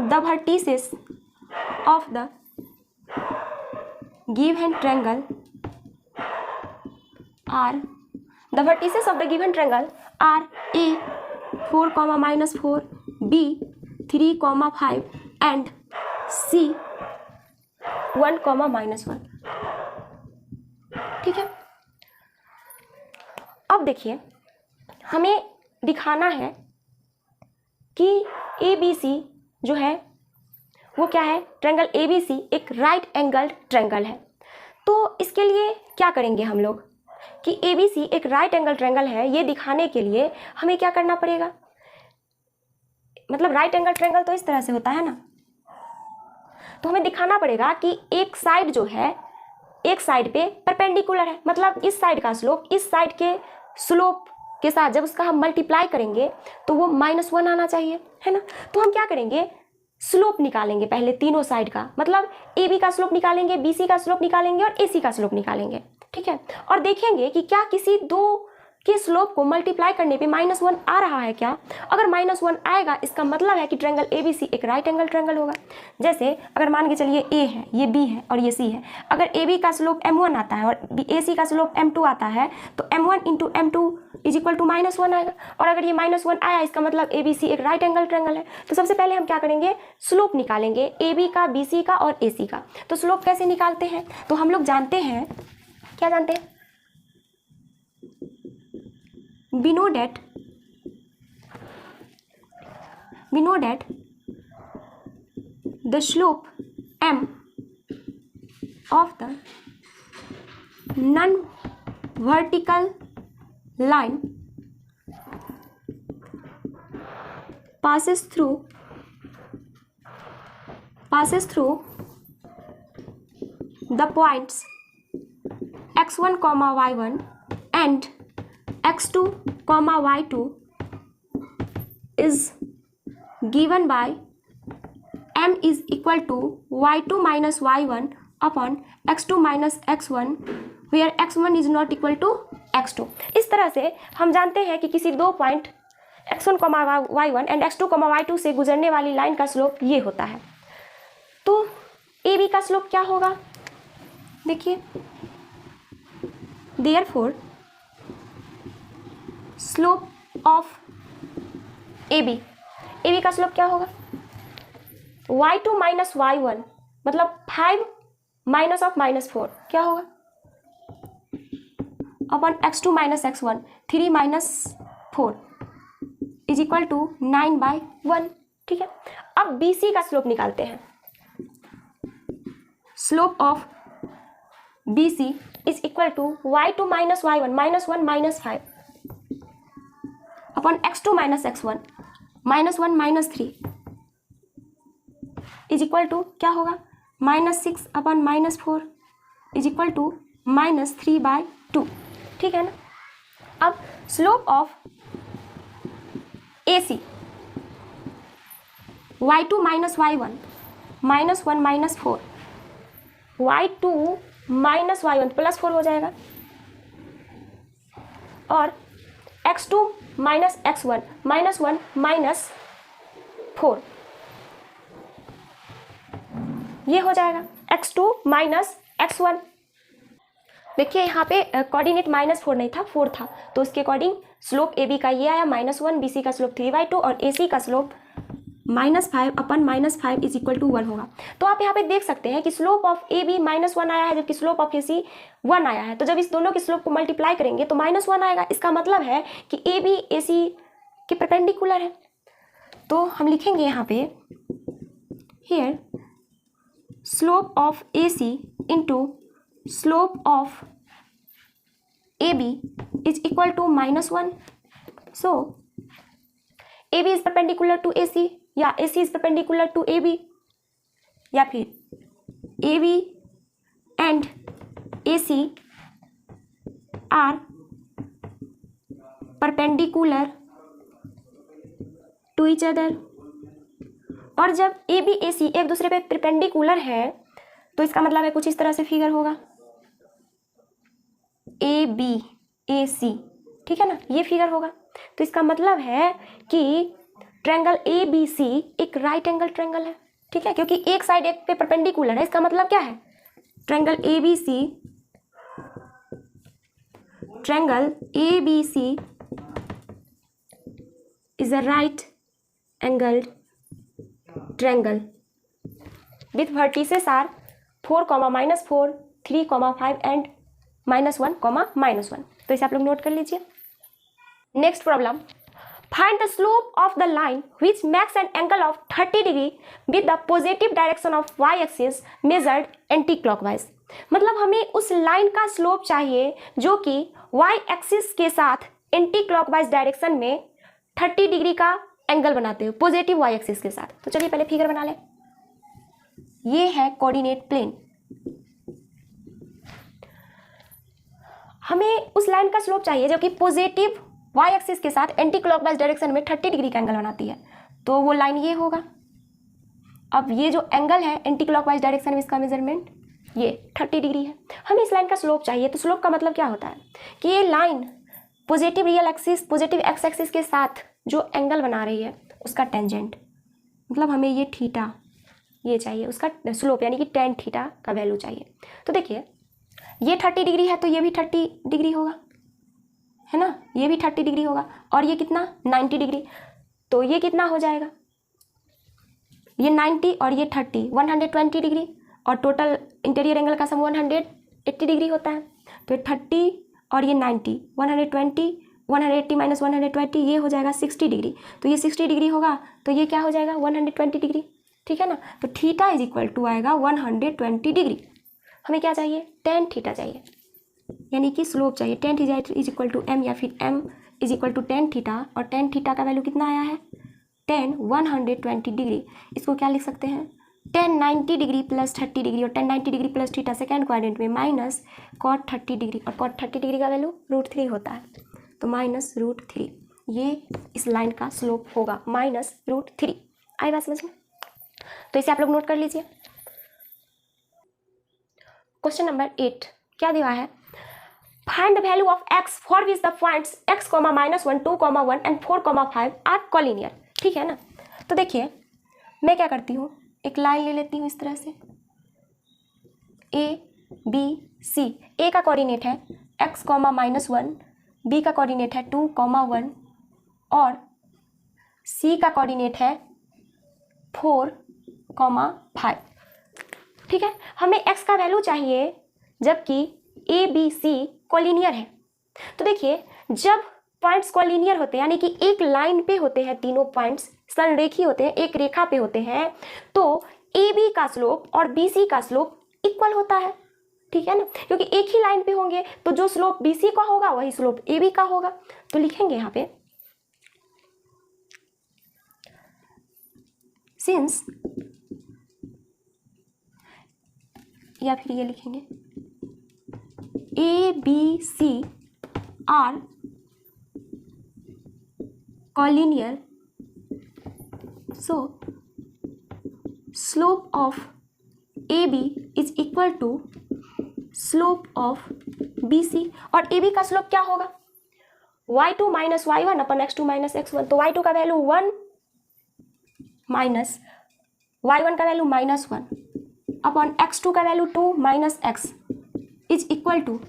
the vertices of the given triangle are the vertices of the given triangle are A 4, -4, B 3, 5 and C 1, -1। ठीक है। अब देखिए हमें दिखाना है कि ABC जो है वो क्या है, ट्रायंगल ABC एक राइट एंगल्ड ट्रायंगल है। तो इसके लिए क्या करेंगे हम लोग कि ABC एक राइट एंगल ट्रायंगल है, ये दिखाने के लिए हमें क्या करना पड़ेगा, मतलब राइट एंगल ट्रायंगल तो इस तरह से होता है ना, तो हमें दिखाना पड़ेगा कि एक साइड जो है एक साइड पे परपेंडिकुलर है, मतलब इस साइड का स्लोप इस साइड के स्लोप के साथ जब उसका हम मल्टीप्लाई करेंगे तो वो -1 आना चाहिए, है ना। तो हम क्या करेंगे, स्लोप निकालेंगे पहले तीनों साइड का, मतलब AB का स्लोप निकालेंगे, BC का स्लोप निकालेंगे और AC का स्लोप निकालेंगे, ठीक है। और देखेंगे कि क्या किसी दो के स्लोप को मल्टीप्लाई करने पे -1 आ रहा है क्या। अगर -1 आएगा इसका मतलब है कि ट्रायंगल ABC एक राइट एंगल ट्रायंगल होगा। जैसे अगर मान के चलिए A है, ये B है और ये C है, अगर AB का स्लोप m1 आता है और AC का स्लोप m2 आता है तो m1 × m2 = -1 आएगा। और अगर ये -1 आया इसका मतलब ABC एक राइट एंगल ट्रायंगल है। तो सबसे पहले हम क्या करेंगे, स्लोप निकालेंगे AB का, BC का और AC का। तो स्लोप कैसे निकालते हैं, तो हम लोग जानते हैं, क्या जानते हैं, we know that the slope m of the non-vertical line passes through the points x1, y1 and x2, y2 is given by m is equal to y2 minus y1 upon x2 minus x1 where x1 is not equal to x2। इस तरह से हम जानते हैं कि किसी दो point x1, y1 and x2, y2 से गुजरने वाली लाइन का स्लोप ये होता है। तो AB का स्लोप क्या होगा, देखिए, therefore स्लोप ऑफ AB का स्लोप क्या होगा, y2 minus y1 मतलब 5 -4 क्या होगा अपन x2 minus x1 3 - 4 = 9/1, ठीक है। अब BC का स्लोप निकालते हैं। Slope of BC is equal to y2 minus y1 -1 -5 upon x2 minus x1 -1 -3 is equal to क्या होगा, -6 upon -4 is equal to -3/2, ठीक है ना। अब slope of AC y2 minus y1 -1 -4 y2 minus y1 +4 हो जाएगा और x2 minus x1 -1 -4 ये हो जाएगा x2 minus x1। देखिए यहाँ पे कोऑर्डिनेट -4 नहीं था, 4 था, तो उसके अकॉर्डिंग स्लोप AB का ये आया -1, BC का स्लोप 3/2 और AC का slope -5 upon -5 is equal to 1 होगा। तो आप यहाँ पे देख सकते हैं कि स्लोप ऑफ AB -1 आया है जबकि स्लोप ऑफ AC 1 आया है। तो जब इस दोनों के स्लोप को मल्टीप्लाई करेंगे तो -1 आएगा, इसका मतलब है कि AB AC के परपेंडिकुलर है। तो हम लिखेंगे यहाँ पे here slope of AC into slope of AB is equal to -1। So AB is perpendicular to AC या AC is perpendicular to AB या फिर AB and AC are perpendicular to each other। और जब AB AC एक दूसरे पे perpendicular है तो इसका मतलब है कुछ इस तरह से फिगर होगा AB AC, ठीक है ना, ये फिगर होगा। तो इसका मतलब है कि ट्रायंगल ABC एक राइट एंगल ट्रायंगल है, ठीक है, क्योंकि एक साइड एक पे परपेंडिकुलर है, इसका मतलब क्या है, triangle ABC is a right angled triangle with vertices are 4, -4, 3, 5 and -1, -1। तो इसे आप लोग नोट कर लीजिए। Next problem, find the slope of the line which makes an angle of 30 degree with the positive direction of y axis measured anti clockwise. मतलब हमें उस line का स्लोप चाहिए जो कि y एक्सिस के साथ एंटी क्लॉकवाइज डायरेक्शन में 30 डिग्री का एंगल बनाते हो पॉजिटिव y एक्सिस के साथ। तो चलिए पहले फिगर बना लें। ये है कोऑर्डिनेट प्लेन, हमें उस लाइन का स्लोप चाहिए जो कि पॉजिटिव y एक्सिस के साथ एंटी क्लॉकवाइज डायरेक्शन में 30 डिग्री का एंगल बनाती है। तो वो लाइन ये होगा। अब ये जो एंगल है एंटी क्लॉकवाइज डायरेक्शन में, इसका मेजरमेंट ये 30 डिग्री है। हमें इस लाइन का स्लोप चाहिए। तो स्लोप का मतलब क्या होता है कि ये line positive real axis, positive x axis के साथ जो एंगल बना रही है उसका टेंजेंट, मतलब हमें ये थीटा ये चाहिए, उसका स्लोप यानी कि tan थीटा का वैल्यू चाहिए। तो देखिए ये 30 डिग्री है तो ये भी 30 डिग्री होगा, है ना, ये भी 30 डिग्री होगा, और ये कितना 90 डिग्री। तो ये कितना हो जाएगा, ये 90 और ये 30, 120 डिग्री, और टोटल इंटीरियर एंगल का सम 180 डिग्री होता है। तो 30 और ये 90, 120, 180 माइनस 120 ये हो जाएगा 60 डिग्री। तो ये 60 डिग्री होगा तो ये क्या हो जाएगा 120 डिग्री, ठीक है ना। तो थीटा इज इक्वल टू आएगा 120 डिग्री। हमें क्या चाहिए, tan थीटा चाहिए, यानी कि स्लोप चाहिए। tan theta is equal to m या फिर m is equal to tan theta, और tan थीटा का वैल्यू कितना आया है tan 120 डिग्री। इसको क्या लिख सकते हैं, tan 90 डिग्री प्लस 30 डिग्री, और tan 90 degree plus theta second quadrant में माइनस cot 30 डिग्री, और cot 30 डिग्री का वैल्यू √3 होता है। तो -√3 ये इस लाइन का स्लोप होगा, -√3। आई बात समझ में। तो इसे आप लोग नोट कर लीजिए। क्वेश्चन नंबर 8 क्या दिया है, find the value of x for which the points x, -1, 2, 1 and 4, 5 are collinear. ठीक है ना। तो देखिए मैं क्या करती हूँ, एक लाइन ले लेती हूँ इस तरह से, A B C। A का कोऑर्डिनेट है x, -1, B का कोऑर्डिनेट है 2, 1 और C का कोऑर्डिनेट है 4, 5। ठीक है, हमें x का वैल्यू चाहिए जबकि A B C कोलिनियर है। तो देखिए जब पॉइंट्स कोलिनियर होते हैं यानी कि एक लाइन पे होते हैं, तीनों पॉइंट्स संरेखी होते हैं, एक रेखा पे होते हैं, तो AB का स्लोप और BC का स्लोप इक्वल होता है। ठीक है ना, क्योंकि एक ही लाइन पे होंगे तो जो स्लोप BC का होगा वही स्लोप AB का होगा। तो लिखेंगे यहाँ पे सिंस, या फिर ये लिखेंगे A B C are collinear, so slope of AB is equal to slope of BC। और AB का स्लोप क्या होगा, y2 minus y1 upon x2 minus x1। तो y2 का वैल्यू 1 माइनस y1 का वैल्यू -1 अपॉन x2 का value 2 minus x is equal to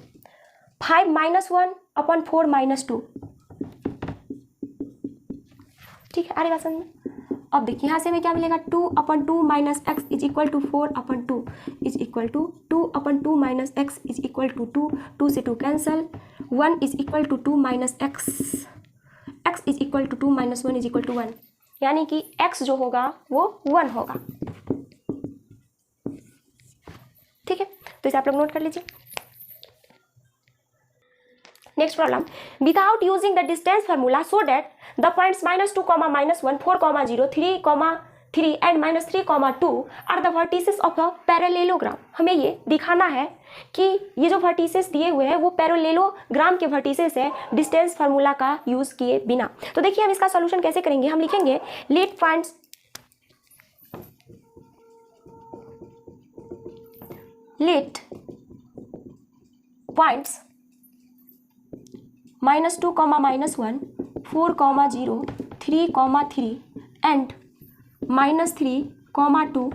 5 -1 upon 4 -2। ठीक है, अरे बात समझ में। अब देखिए यहाँ से हमें क्या मिलेगा, 2/2 minus x is equal to 4/2 is equal to 2/2 minus x is equal to 2, 2 से 2 cancel, 1 is equal to 2 minus x, x is equal to 2 minus 1 is equal to 1, यानी कि x जो होगा वो 1 होगा। ठीक है, तो इसे आप लोग नोट कर लीजिए। Next problem, without using the distance formula so that the points -2, -1, 4, 0, 3, and -3, 2 are the vertices of a parallelogram. हमें ये दिखाना है कि ये जो वर्टिसेस दिए हुए हैं वो पैरेलेलोग्राम के वर्टिसेस है डिस्टेंस फार्मूला का यूज किए बिना। तो देखिए हम इसका सॉल्यूशन कैसे करेंगे, हम लिखेंगे late points -2, -1, 4, 0, 3, 3 and -3, comma 2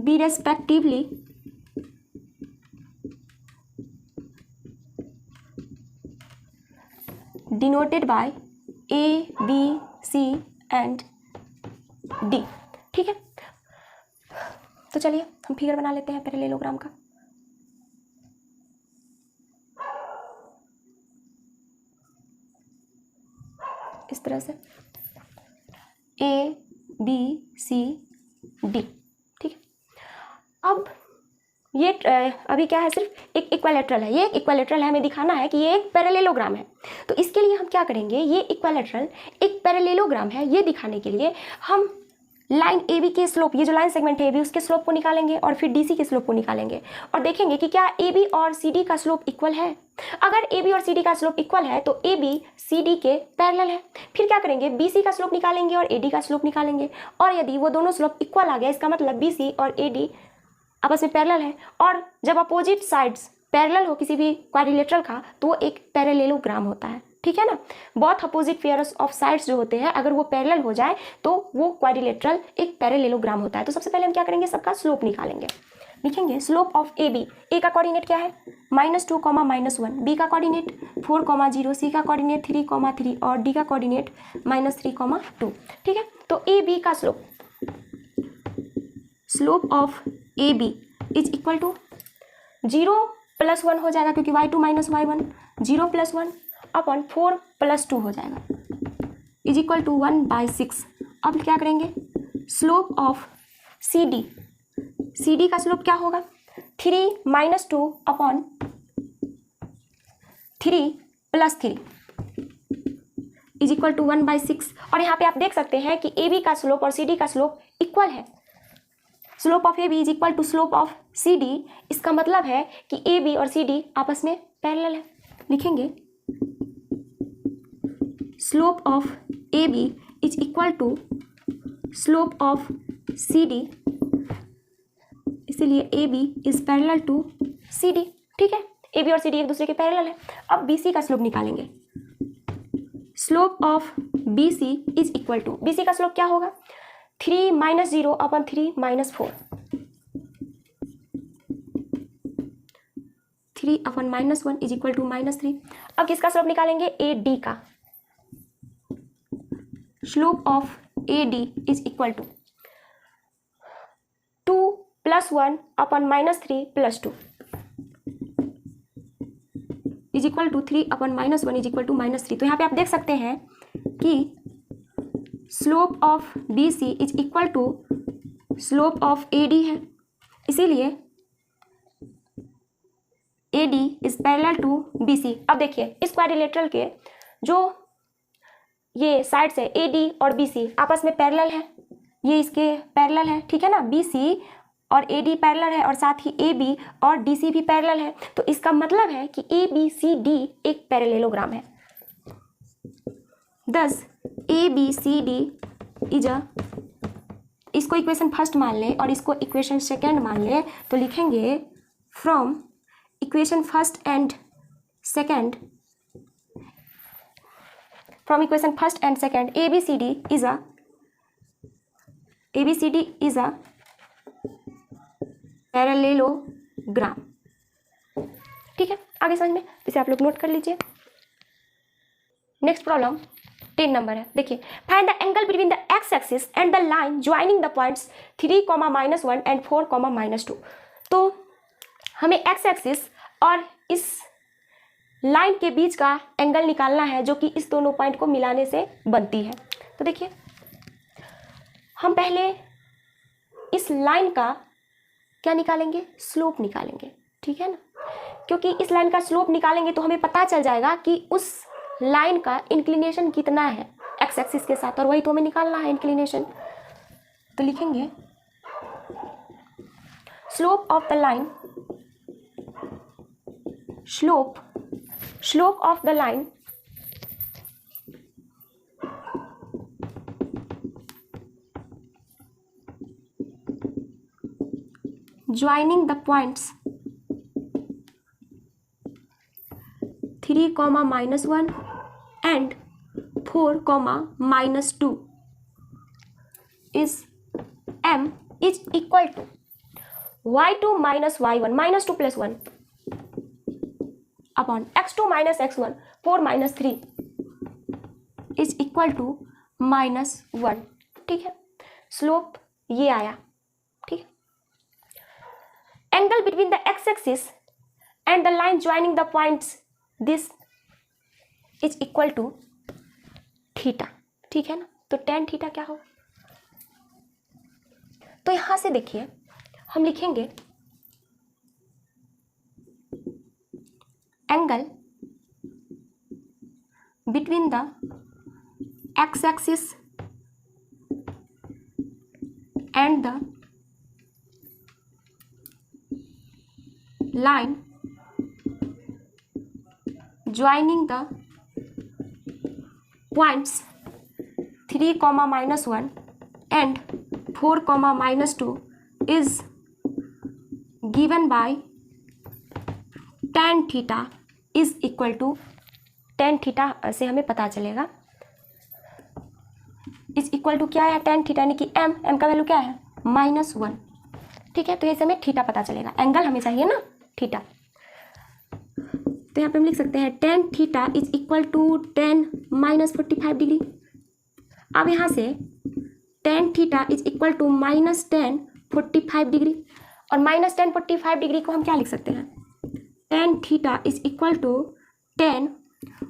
be respectively denoted by A, B, C and D। ठीक है, तो चलिए हम फिगर बना लेते हैं पैरेललोग्राम का। इस तरह से A, B, C, D। ठीक है, अब ये अभी क्या है, सिर्फ एक इक्विलैटरल है, ये एक इक्विलैटरल है, हमें दिखाना है कि ये एक पैरेललोग्राम है। तो इसके लिए हम क्या करेंगे, ये इक्विलैटरल एक पैरेललोग्राम है, ये दिखाने के लिए हम लाइन ए बी के स्लोप, ये जो लाइन सेगमेंट है ए बी, उसके स्लोप को निकालेंगे और फिर डी सी के स्लोप को निकालेंगे और देखेंगे कि क्या ए बी और सी डी का स्लोप इक्वल है। अगर ए बी और सी डी का स्लोप इक्वल है तो ए बी सी डी के पैरेलल है। फिर क्या करेंगे, बी सी का स्लोप निकालेंगे और ए डी का स्लोप निकालेंगे, और यदि वो दोनों स्लोप इक्वल आ गया, इसका मतलब बी सी और ए डी आपस में पैरेलल है। और जब अपोजिट साइड्स पैरेलल हो किसी भी क्वाड्रिलेटरल का तो वो एक पैरेललोग्राम होता है। ठीक है ना, both opposite pairs of sides जो होते हैं अगर वो पैरेलल हो जाए तो वो क्वाड्रिलेटरल एक पैरेललोग्राम होता है। तो सबसे पहले हम क्या करेंगे, सबका स्लोप निकालेंगे। लिखेंगे स्लोप ऑफ ए बी, ए का कोऑर्डिनेट क्या है -2, -1, बी का कोऑर्डिनेट 4, 0, सी का कोऑर्डिनेट 3, 3 और डी का कोऑर्डिनेट -3, 2। ठीक है, तो ए बी का slope of A B is equal to 0 + 1 हो जाएगा, क्योंकि y2 - y1, 0 + 1 अपॉन 4 + 2 हो जाएगा, इज इक्वल टू 1/6। अब क्या करेंगे, slope of C D, C D का स्लोप क्या होगा, 3 - 2 अपॉन 3 + 3 इज इक्वल टू 1/6। और यहाँ पे आप देख सकते हैं कि ए बी का स्लोप और सी डी का स्लोप इक्वल है। Slope of A B is equal to slope of C D, इसका मतलब है कि ए बी और सी डी आपस में पैरेलल है। लिखेंगे slope of A B is equal to slope of C D, इसलिए A B is parallel to C D. ठीक है, ए बी और सी डी एक दूसरे के पैरेलल है। अब बी सी का स्लोप निकालेंगे, slope of B C is equal to, B C का स्लोप क्या होगा, 3 - 0 upon 3 - 4, 3 upon -1 is equal to -3। अब किसका स्लोप निकालेंगे, ए डी का, slope of A D is equal to 2 + 1 upon -3 + 2 is equal to 3 upon -1 is equal to -3। तो यहाँ पे आप देख सकते हैं कि slope of B C is equal to slope of A D है, इसीलिए A D is parallel to B C. अब देखिए इस क्वाड्रिलेटरल के जो ये साइड्स है ए डी और बी सी आपस में पैरेलल है, ये इसके पैरेलल है। ठीक है ना, बी सी और ए डी पैरेलल है और साथ ही ए बी और डी सी भी पैरेलल है। तो इसका मतलब है कि ए बी सी डी एक पैरेललोग्राम है। Thus A B C D is a, इसको इक्वेशन फर्स्ट मान लें और इसको इक्वेशन सेकेंड मान लें, तो लिखेंगे from equation first and second, from equation first and second A B C D is a parallelogram. ठीक है, आगे समझ में, इसे आप लोग नोट कर लीजिए। नेक्स्ट प्रॉब्लम 10 नंबर है। देखिए, find the angle between the x axis and the line joining the points 3, -1 and 4, -2। तो हमें एक्स एक्सिस और इस लाइन के बीच का एंगल निकालना है जो कि इस दोनों पॉइंट को मिलाने से बनती है। तो देखिए, हम पहले इस लाइन का क्या निकालेंगे, स्लोप निकालेंगे। ठीक है ना, क्योंकि इस लाइन का स्लोप निकालेंगे तो हमें पता चल जाएगा कि उस लाइन का इंक्लिनेशन कितना है एक्स एक्सिस के साथ, और वही तो हमें निकालना है इंक्लिनेशन। तो लिखेंगे slope of the line, slope of the line joining the points 3, -1 and 4, -2 is m is equal to y2 minus y1 minus 2 plus 1 upon x2 minus x1 4 minus 3 is equal to -1। ठीक है, slope ये आया। ठीक है, angle between the x axis and the line joining the points this is equal to theta. ठीक है ना, तो tan थीटा क्या हो, तो यहां से देखिए हम लिखेंगे angle between the x axis and the line joining the points 3, -1 and 4, -2 is given by tan theta is equal to, tan theta से हमें पता चलेगा इज इक्वल टू क्या है, tan थीटा यानी कि m का वैल्यू क्या है -1। ठीक है, तो ऐसे हमें थीटा पता चलेगा, एंगल हमें चाहिए ना थीटा, तो यहाँ पे हम लिख सकते हैं tan theta is equal to tan -45 degree. अब यहाँ से tan theta is equal to -tan 45 degree, और -tan 45 डिग्री को हम क्या लिख सकते हैं, tan theta is equal to tan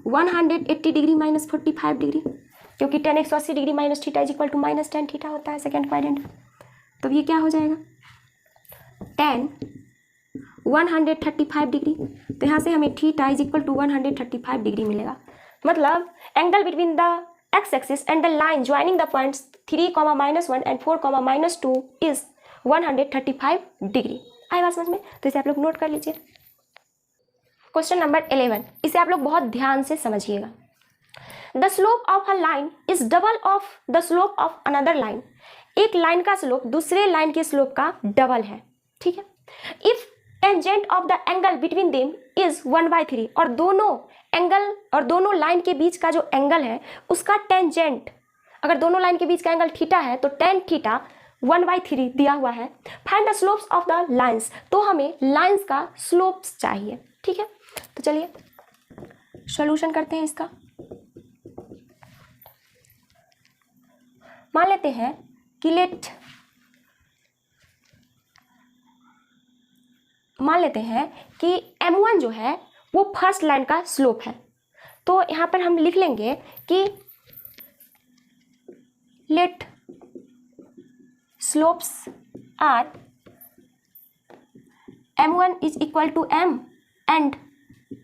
180 degree minus 45 degree, क्योंकि tan 180 degree minus theta is equal to -tan theta होता है सेकेंड क्वाड्रेंट। तो ये क्या हो जाएगा tan 135 डिग्री, तो यहाँ से हमें theta is equal to 135 degree मिलेगा। मतलब angle between the x axis and the line joining the points 3, -1 and 4, -2 is 135 degree. आई बात समझ में, तो इसे आप लोग नोट कर लीजिए। क्वेश्चन नंबर 11, इसे आप लोग बहुत ध्यान से समझिएगा। The slope of a line is double of the slope of another line. एक लाइन का स्लोप दूसरे लाइन के स्लोप का डबल है। ठीक है, if tangent of the angle between them is 1/3, और दोनों लाइन के बीच का जो एंगल है उसका टेंजेंट, अगर दोनों लाइन के बीच का एंगल थीटा है तो tan थीटा 1/3 दिया हुआ है। Find the slopes of the lines, तो हमें लाइंस का स्लोप्स चाहिए। ठीक है, तो चलिए सॉल्यूशन करते हैं इसका। मान लेते हैं कि m1 जो है वो फर्स्ट लाइन का स्लोप है, तो यहाँ पर हम लिख लेंगे कि let slopes are m1 is equal to m and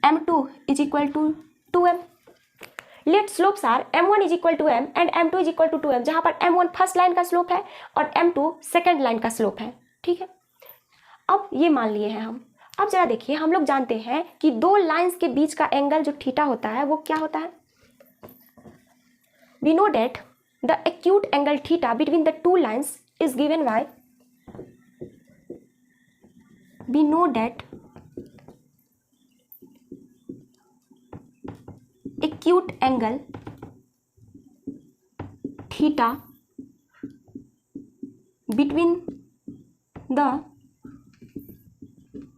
m2 is equal to 2m। Let slopes are m1 is equal to m and m2 is equal to 2m, जहाँ पर m1 फर्स्ट लाइन का slope है और m2 second line का slope है। ठीक है, अब ये मान लिए हैं हम। अब जरा देखिए, हम लोग जानते हैं कि दो लाइंस के बीच का एंगल जो थीटा होता है वो क्या होता है। We know that the acute angle theta between the two lines is given by, we know that acute angle theta between the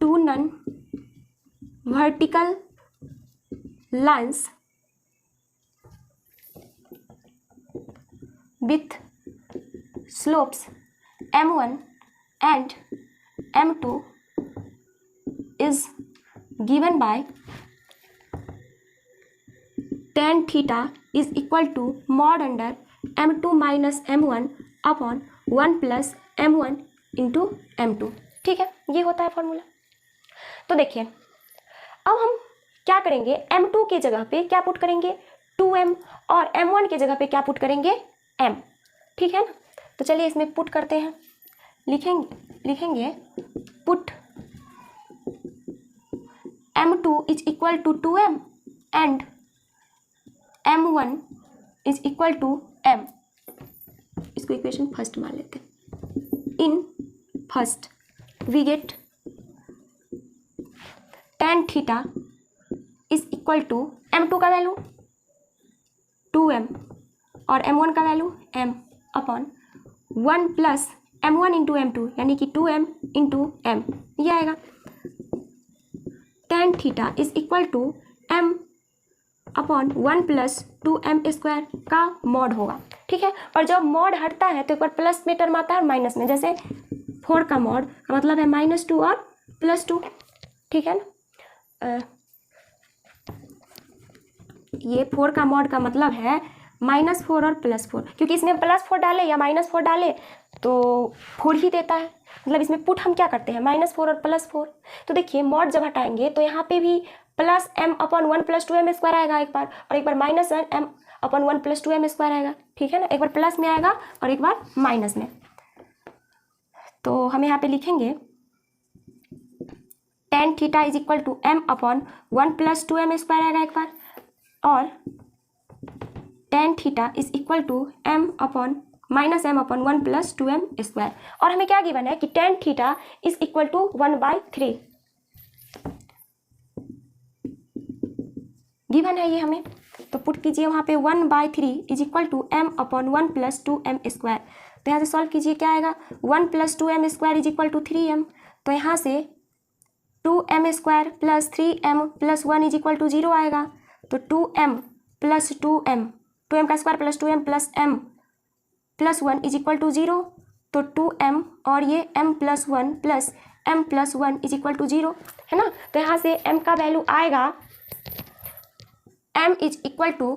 two non-vertical lines with slopes m1 and m2 is given by tan theta is equal to mod under m2 minus m1 upon 1 plus m1 into m2। ठीक है, ये होता है formula. तो देखिए, अब हम क्या करेंगे, m2 की जगह पे क्या पुट करेंगे 2m, और m1 की जगह पे क्या पुट करेंगे m। ठीक है ना, तो चलिए इसमें पुट करते हैं। लिखेंगे put m2 is equal to 2m and m1 is equal to m। इसको इक्वेशन फर्स्ट मान लेते हैं। In first we get tan theta is equal to m2 का वैल्यू 2m और m1 का value m upon 1 plus m1 into m2 यानी कि 2m into m, ये आएगा। tan theta is equal to m upon 1 plus 2m² का mod होगा, ठीक है। और जब मॉड हटता है तो एक बार प्लस में टर्म आता है और माइनस में, जैसे 4 का मॉड का मतलब है -2 और +2, ठीक है ना। ये 4 का मॉड का मतलब है -4 और +4, क्योंकि इसमें +4 डाले या -4 डाले तो 4 ही देता है, मतलब इसमें पुट हम क्या करते हैं -4 और +4। तो देखिए मॉड जब हटाएंगे तो यहाँ पे भी +m अपॉन 1 + 2m² आएगा एक बार, और एक बार -m अपॉन 1 + 2m² आएगा, ठीक है ना। एक बार प्लस में आएगा और एक बार माइनस में। तो हम यहाँ पे लिखेंगे tan theta is equal to m upon 1 + 2m² आएगा एक बार, और tan theta is equal to m upon -m upon 1 + 2m²। और हमें क्या गिवन है कि tan theta is equal to 1/3 given है ये हमें। तो पुट कीजिए वहाँ पे 1/3 is equal to m upon 1 + 2m²। तो यहाँ से सॉल्व कीजिए, क्या आएगा 1 + 2m² is equal to 3m। तो यहाँ से 2m² + 3m + 1 is equal to 0 आएगा। तो 2m + 2m 2m² + 2m + m + 1 is equal to 0। तो 2m और ये m + 1 + m + 1 is equal to 0, है ना। तो यहाँ से m का वैल्यू आएगा m is equal to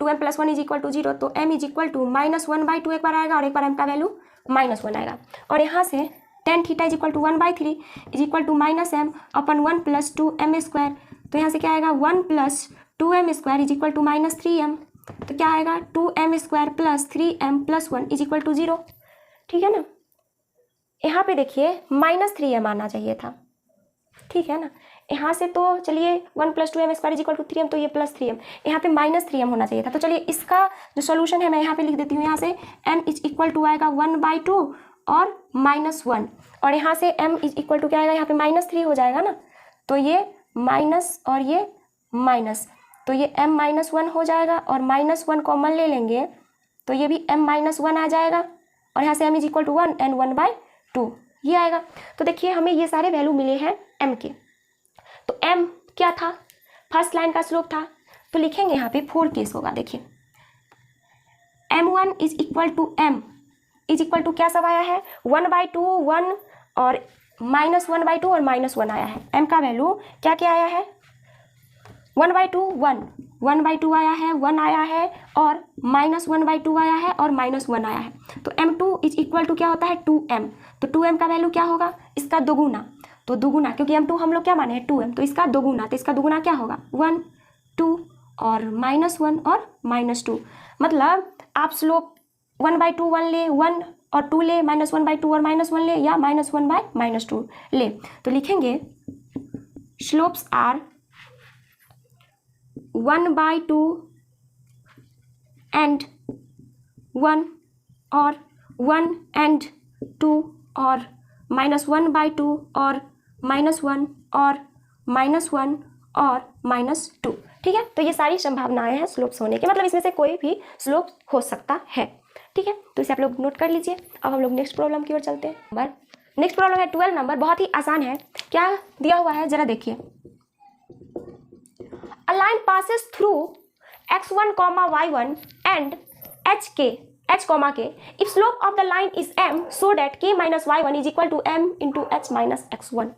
2m + 1 is equal to 0, तो m इज इक्वल टू -1/2 एक बार आएगा और एक बार m का वैल्यू -1 आएगा। और यहाँ से tan theta is equal to 1/3 is equal to -m upon 1 + 2m²। तो यहाँ से क्या आएगा 1 + 2m² is equal to -3m। तो क्या आएगा 2m² + 3m + 1 is equal to 0, ठीक है ना। यहाँ पे देखिए -3m आना चाहिए था, ठीक है ना। यहाँ से तो चलिए 1 + 2m² is equal to 3m, तो ये +3m, यहाँ पे -3m होना चाहिए था। तो चलिए इसका जो सोल्यूशन है मैं यहाँ पे लिख देती हूँ। यहाँ से m इज इक्वल टू आएगा 1/2 और -1, और यहाँ से m इज इक्वल टू क्या आएगा, यहाँ पे -3 हो जाएगा ना। तो ये माइनस और ये माइनस, तो ये m -1 हो जाएगा, और -1 कॉमन ले लेंगे तो ये भी m -1 आ जाएगा, और यहाँ से m is equal to 1 and 1/2 ये आएगा। तो देखिए हमें ये सारे वैल्यू मिले हैं m के। तो m क्या था, फर्स्ट लाइन का स्लोप था, तो लिखेंगे यहाँ पे 4 केस होगा। देखिए m1 is equal to m is equal to क्या सब आया है 1/2 1 और -1/2 और -1 आया है। m का वैल्यू क्या क्या आया है 1/2 1/2 आया है, 1 आया है, और -1/2 आया है, और -1 आया है। तो m2 इज इक्वल टू क्या होता है 2m। तो 2m का वैल्यू क्या होगा, इसका दोगुना, तो दोगुना, क्योंकि m2 हम लोग क्या माने हैं 2m, तो इसका दोगुना, तो इसका दोगुना क्या होगा 1 2 और -1 और -2। मतलब आप स्लोप 1/2 1 ले, 1 और 2 ले, -1/2 और -1 ले, या -1/-2 ले। तो लिखेंगे स्लोप्स आर 1/2 एंड 1 और 1 एंड 2 और -1/2 और -1 और -1 और -2, ठीक है। तो ये सारी संभावनाएं हैं स्लोप्स होने की, मतलब इसमें से कोई भी स्लोप हो सकता है, ठीक है। तो इसे आप लोग नोट कर लीजिए। अब हम लोग नेक्स्ट प्रॉब्लम की ओर चलते हैं। नेक्स्ट प्रॉब्लम है 12 नंबर, बहुत ही आसान है। क्या दिया हुआ है जरा देखिए। A line passes through x1, y1 and h, k. If slope of the line is m, so that k minus y1 is equal to m into h minus x1.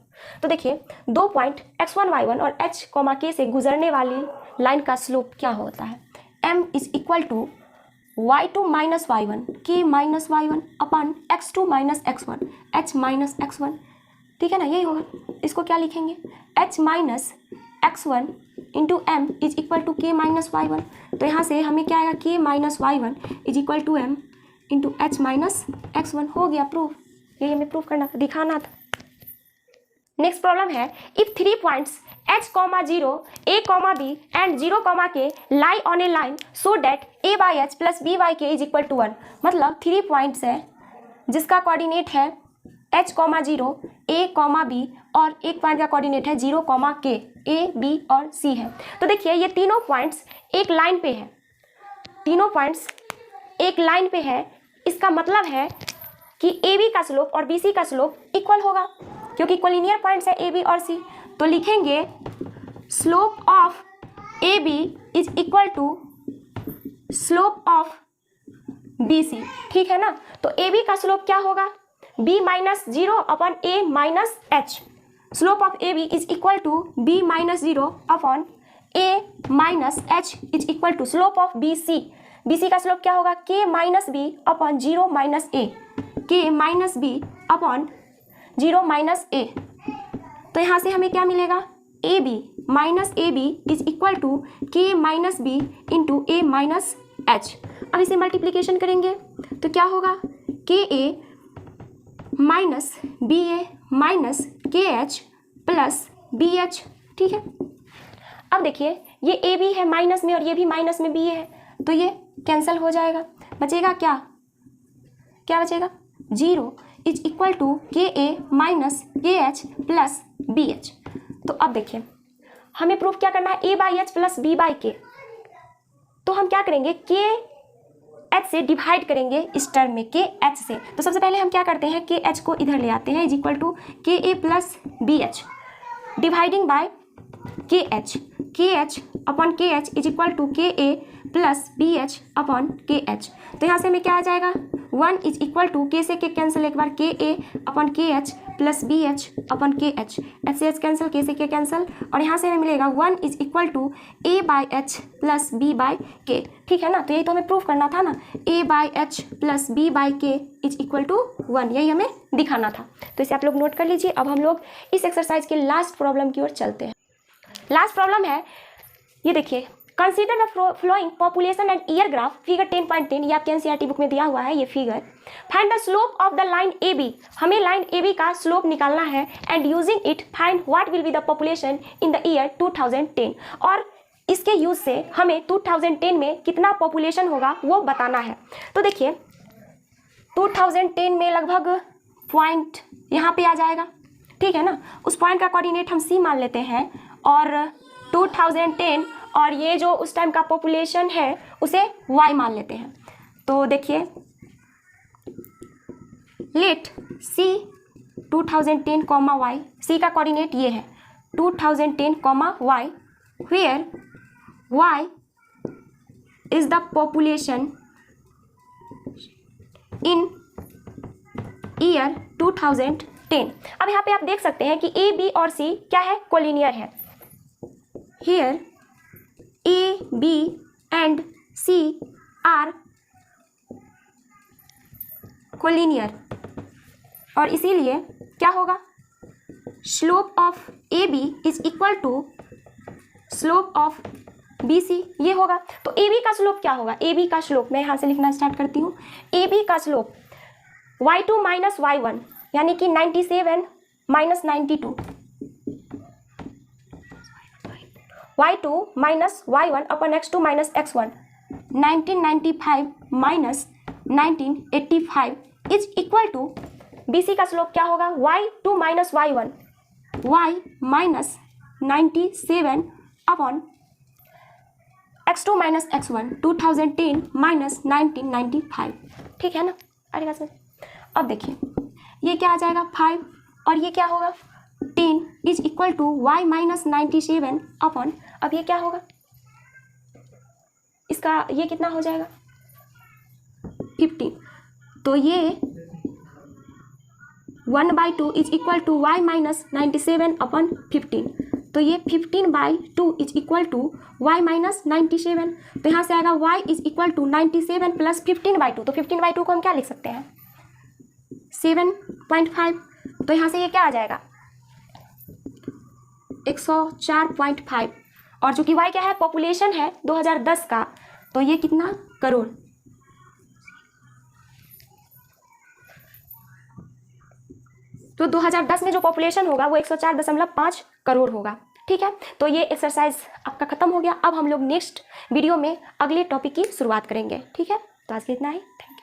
तो देखिए दो पॉइंट x1, y1 और h, k से गुजरने वाली line का slope क्या होता है m is equal to y2 minus y1 k minus y1 upon x2 minus x1 h minus x1, ठीक है ना। यही होगा। इसको क्या लिखेंगे h minus x1 into m is equal to k minus y1। तो यहाँ से हमें क्या आएगा k minus y1 is equal to m into h minus x1। हो गया प्रूफ, यही हमें प्रूफ करना था, दिखाना था। नेक्स्ट प्रॉब्लम है if 3 points h, 0, a, b and 0, k lie on a line so that a/h plus b/k is equal to 1। मतलब 3 पॉइंट्स है जिसका कोऑर्डिनेट है h, 0, a, b और एक पॉइंट का कोऑर्डिनेट है 0, k, a, b और c है। तो देखिए ये तीनों पॉइंट्स एक लाइन पे है, तीनों पॉइंट्स एक लाइन पे है इसका मतलब है कि ए बी का स्लोप और बी सी का स्लोप इक्वल होगा, क्योंकि कोलिनियर पॉइंट्स है ए बी और सी। तो लिखेंगे slope of A B is equal to slope of B C, ठीक है ना। तो ए बी का स्लोप क्या होगा, b minus 0 upon a minus h. Slope of A B is equal to b minus 0 upon a minus h is equal to slope of B C का slope क्या होगा, k minus b upon 0 minus a, k minus b upon 0 minus a। तो यहाँ से हमें क्या मिलेगा, a b minus a B is equal to k minus b into a minus H. अब इसे मल्टीप्लीकेशन करेंगे तो क्या होगा, के A minus B A minus K H plus B H, ठीक है। अब देखिए ये ए बी है माइनस में और ये भी माइनस में बी है, तो ये कैंसिल हो जाएगा, बचेगा क्या, क्या बचेगा, 0 is equal to K A minus K H plus B H. तो अब देखिए हमें प्रूफ क्या करना है, A by H plus B by K. तो हम क्या करेंगे, के एच से डिवाइड करेंगे इस टर्म में, के एच से। तो सबसे पहले हम क्या करते हैं, के एच को इधर ले आते हैं, is equal to K A plus B H dividing by K H upon के H is equal to K A plus B H upon के एच। तो यहाँ से हमें क्या आ जाएगा, 1 इज इक्वल टू के से के कैंसिल, एक बार के ए अपॉन के H plus B H upon के एच से एच कैंसिल, के से के कैंसिल, और यहाँ से हमें मिलेगा 1 is equal to a by H plus B by k, ठीक है ना। तो यही तो हमें प्रूफ करना था ना, A by H plus B by K is equal to 1, यही हमें दिखाना था। तो इसे आप लोग नोट कर लीजिए। अब हम लोग इस एक्सरसाइज के लास्ट प्रॉब्लम की ओर चलते हैं। लास्ट प्रॉब्लम है, ये देखिए, consider the flowing population and year graph, figure 10.10, ये आपके एनसीईआरटी बुक में दिया हुआ है ये figure. Find the slope of the line A B, हमें लाइन ए बी का स्लोप निकालना है, and using it find what will be the population in the year 2010, और इसके यूज से हमें 2010 में कितना पॉपुलेशन होगा वो बताना है। तो देखिए 2010 में लगभग पॉइंट यहाँ पे आ जाएगा, ठीक है ना। उस पॉइंट का कोऑर्डिनेट हम सी मान लेते हैं, और 2010 और ये जो उस टाइम का पॉपुलेशन है उसे y मान लेते हैं। तो देखिए let c 2010 comma y, c का कोऑर्डिनेट ये है 2010 comma y, where y is the population in year 2010। अब यहाँ पे आप देख सकते हैं कि a b और c क्या है, कोलिनियर है। Here A, B and C are collinear, और इसीलिए क्या होगा, slope of A B is equal to slope of B C, ये होगा। तो ए बी का स्लोप क्या होगा, ए बी का स्लोप मैं यहाँ से लिखना स्टार्ट करती हूँ। ए बी का स्लोप y2 माइनस y1 यानी कि 97 minus 92, y2 minus y1 upon x2 minus x1, 1995 minus 1985 is equal to bc का स्लोप क्या होगा, y2 minus y1, y minus 97 upon x2 minus x1, 2010 minus 1995, ठीक है ना। अरे बात, अब देखिए ये क्या आ जाएगा 5, और ये क्या होगा 10 is equal to y minus 97 upon, अब ये क्या होगा, इसका ये कितना हो जाएगा 15। तो ये 1/2 is equal to y minus 97 upon 15। तो ये 15/2 is equal to y minus 97। तो यहाँ से आएगा y is equal to 97 plus 15/2। तो 15/2 को हम क्या लिख सकते हैं 7.5। तो यहाँ से ये क्या आ जाएगा 104.5, और चूंकि y क्या है, पॉपुलेशन है 2010 का, तो ये कितना करोड़। तो 2010 में जो पॉपुलेशन होगा वो 104.5 करोड़ होगा, ठीक है। तो ये एक्सरसाइज आपका खत्म हो गया। अब हम लोग नेक्स्ट वीडियो में अगले टॉपिक की शुरुआत करेंगे, ठीक है। तो आज के इतना ही, थैंक यू।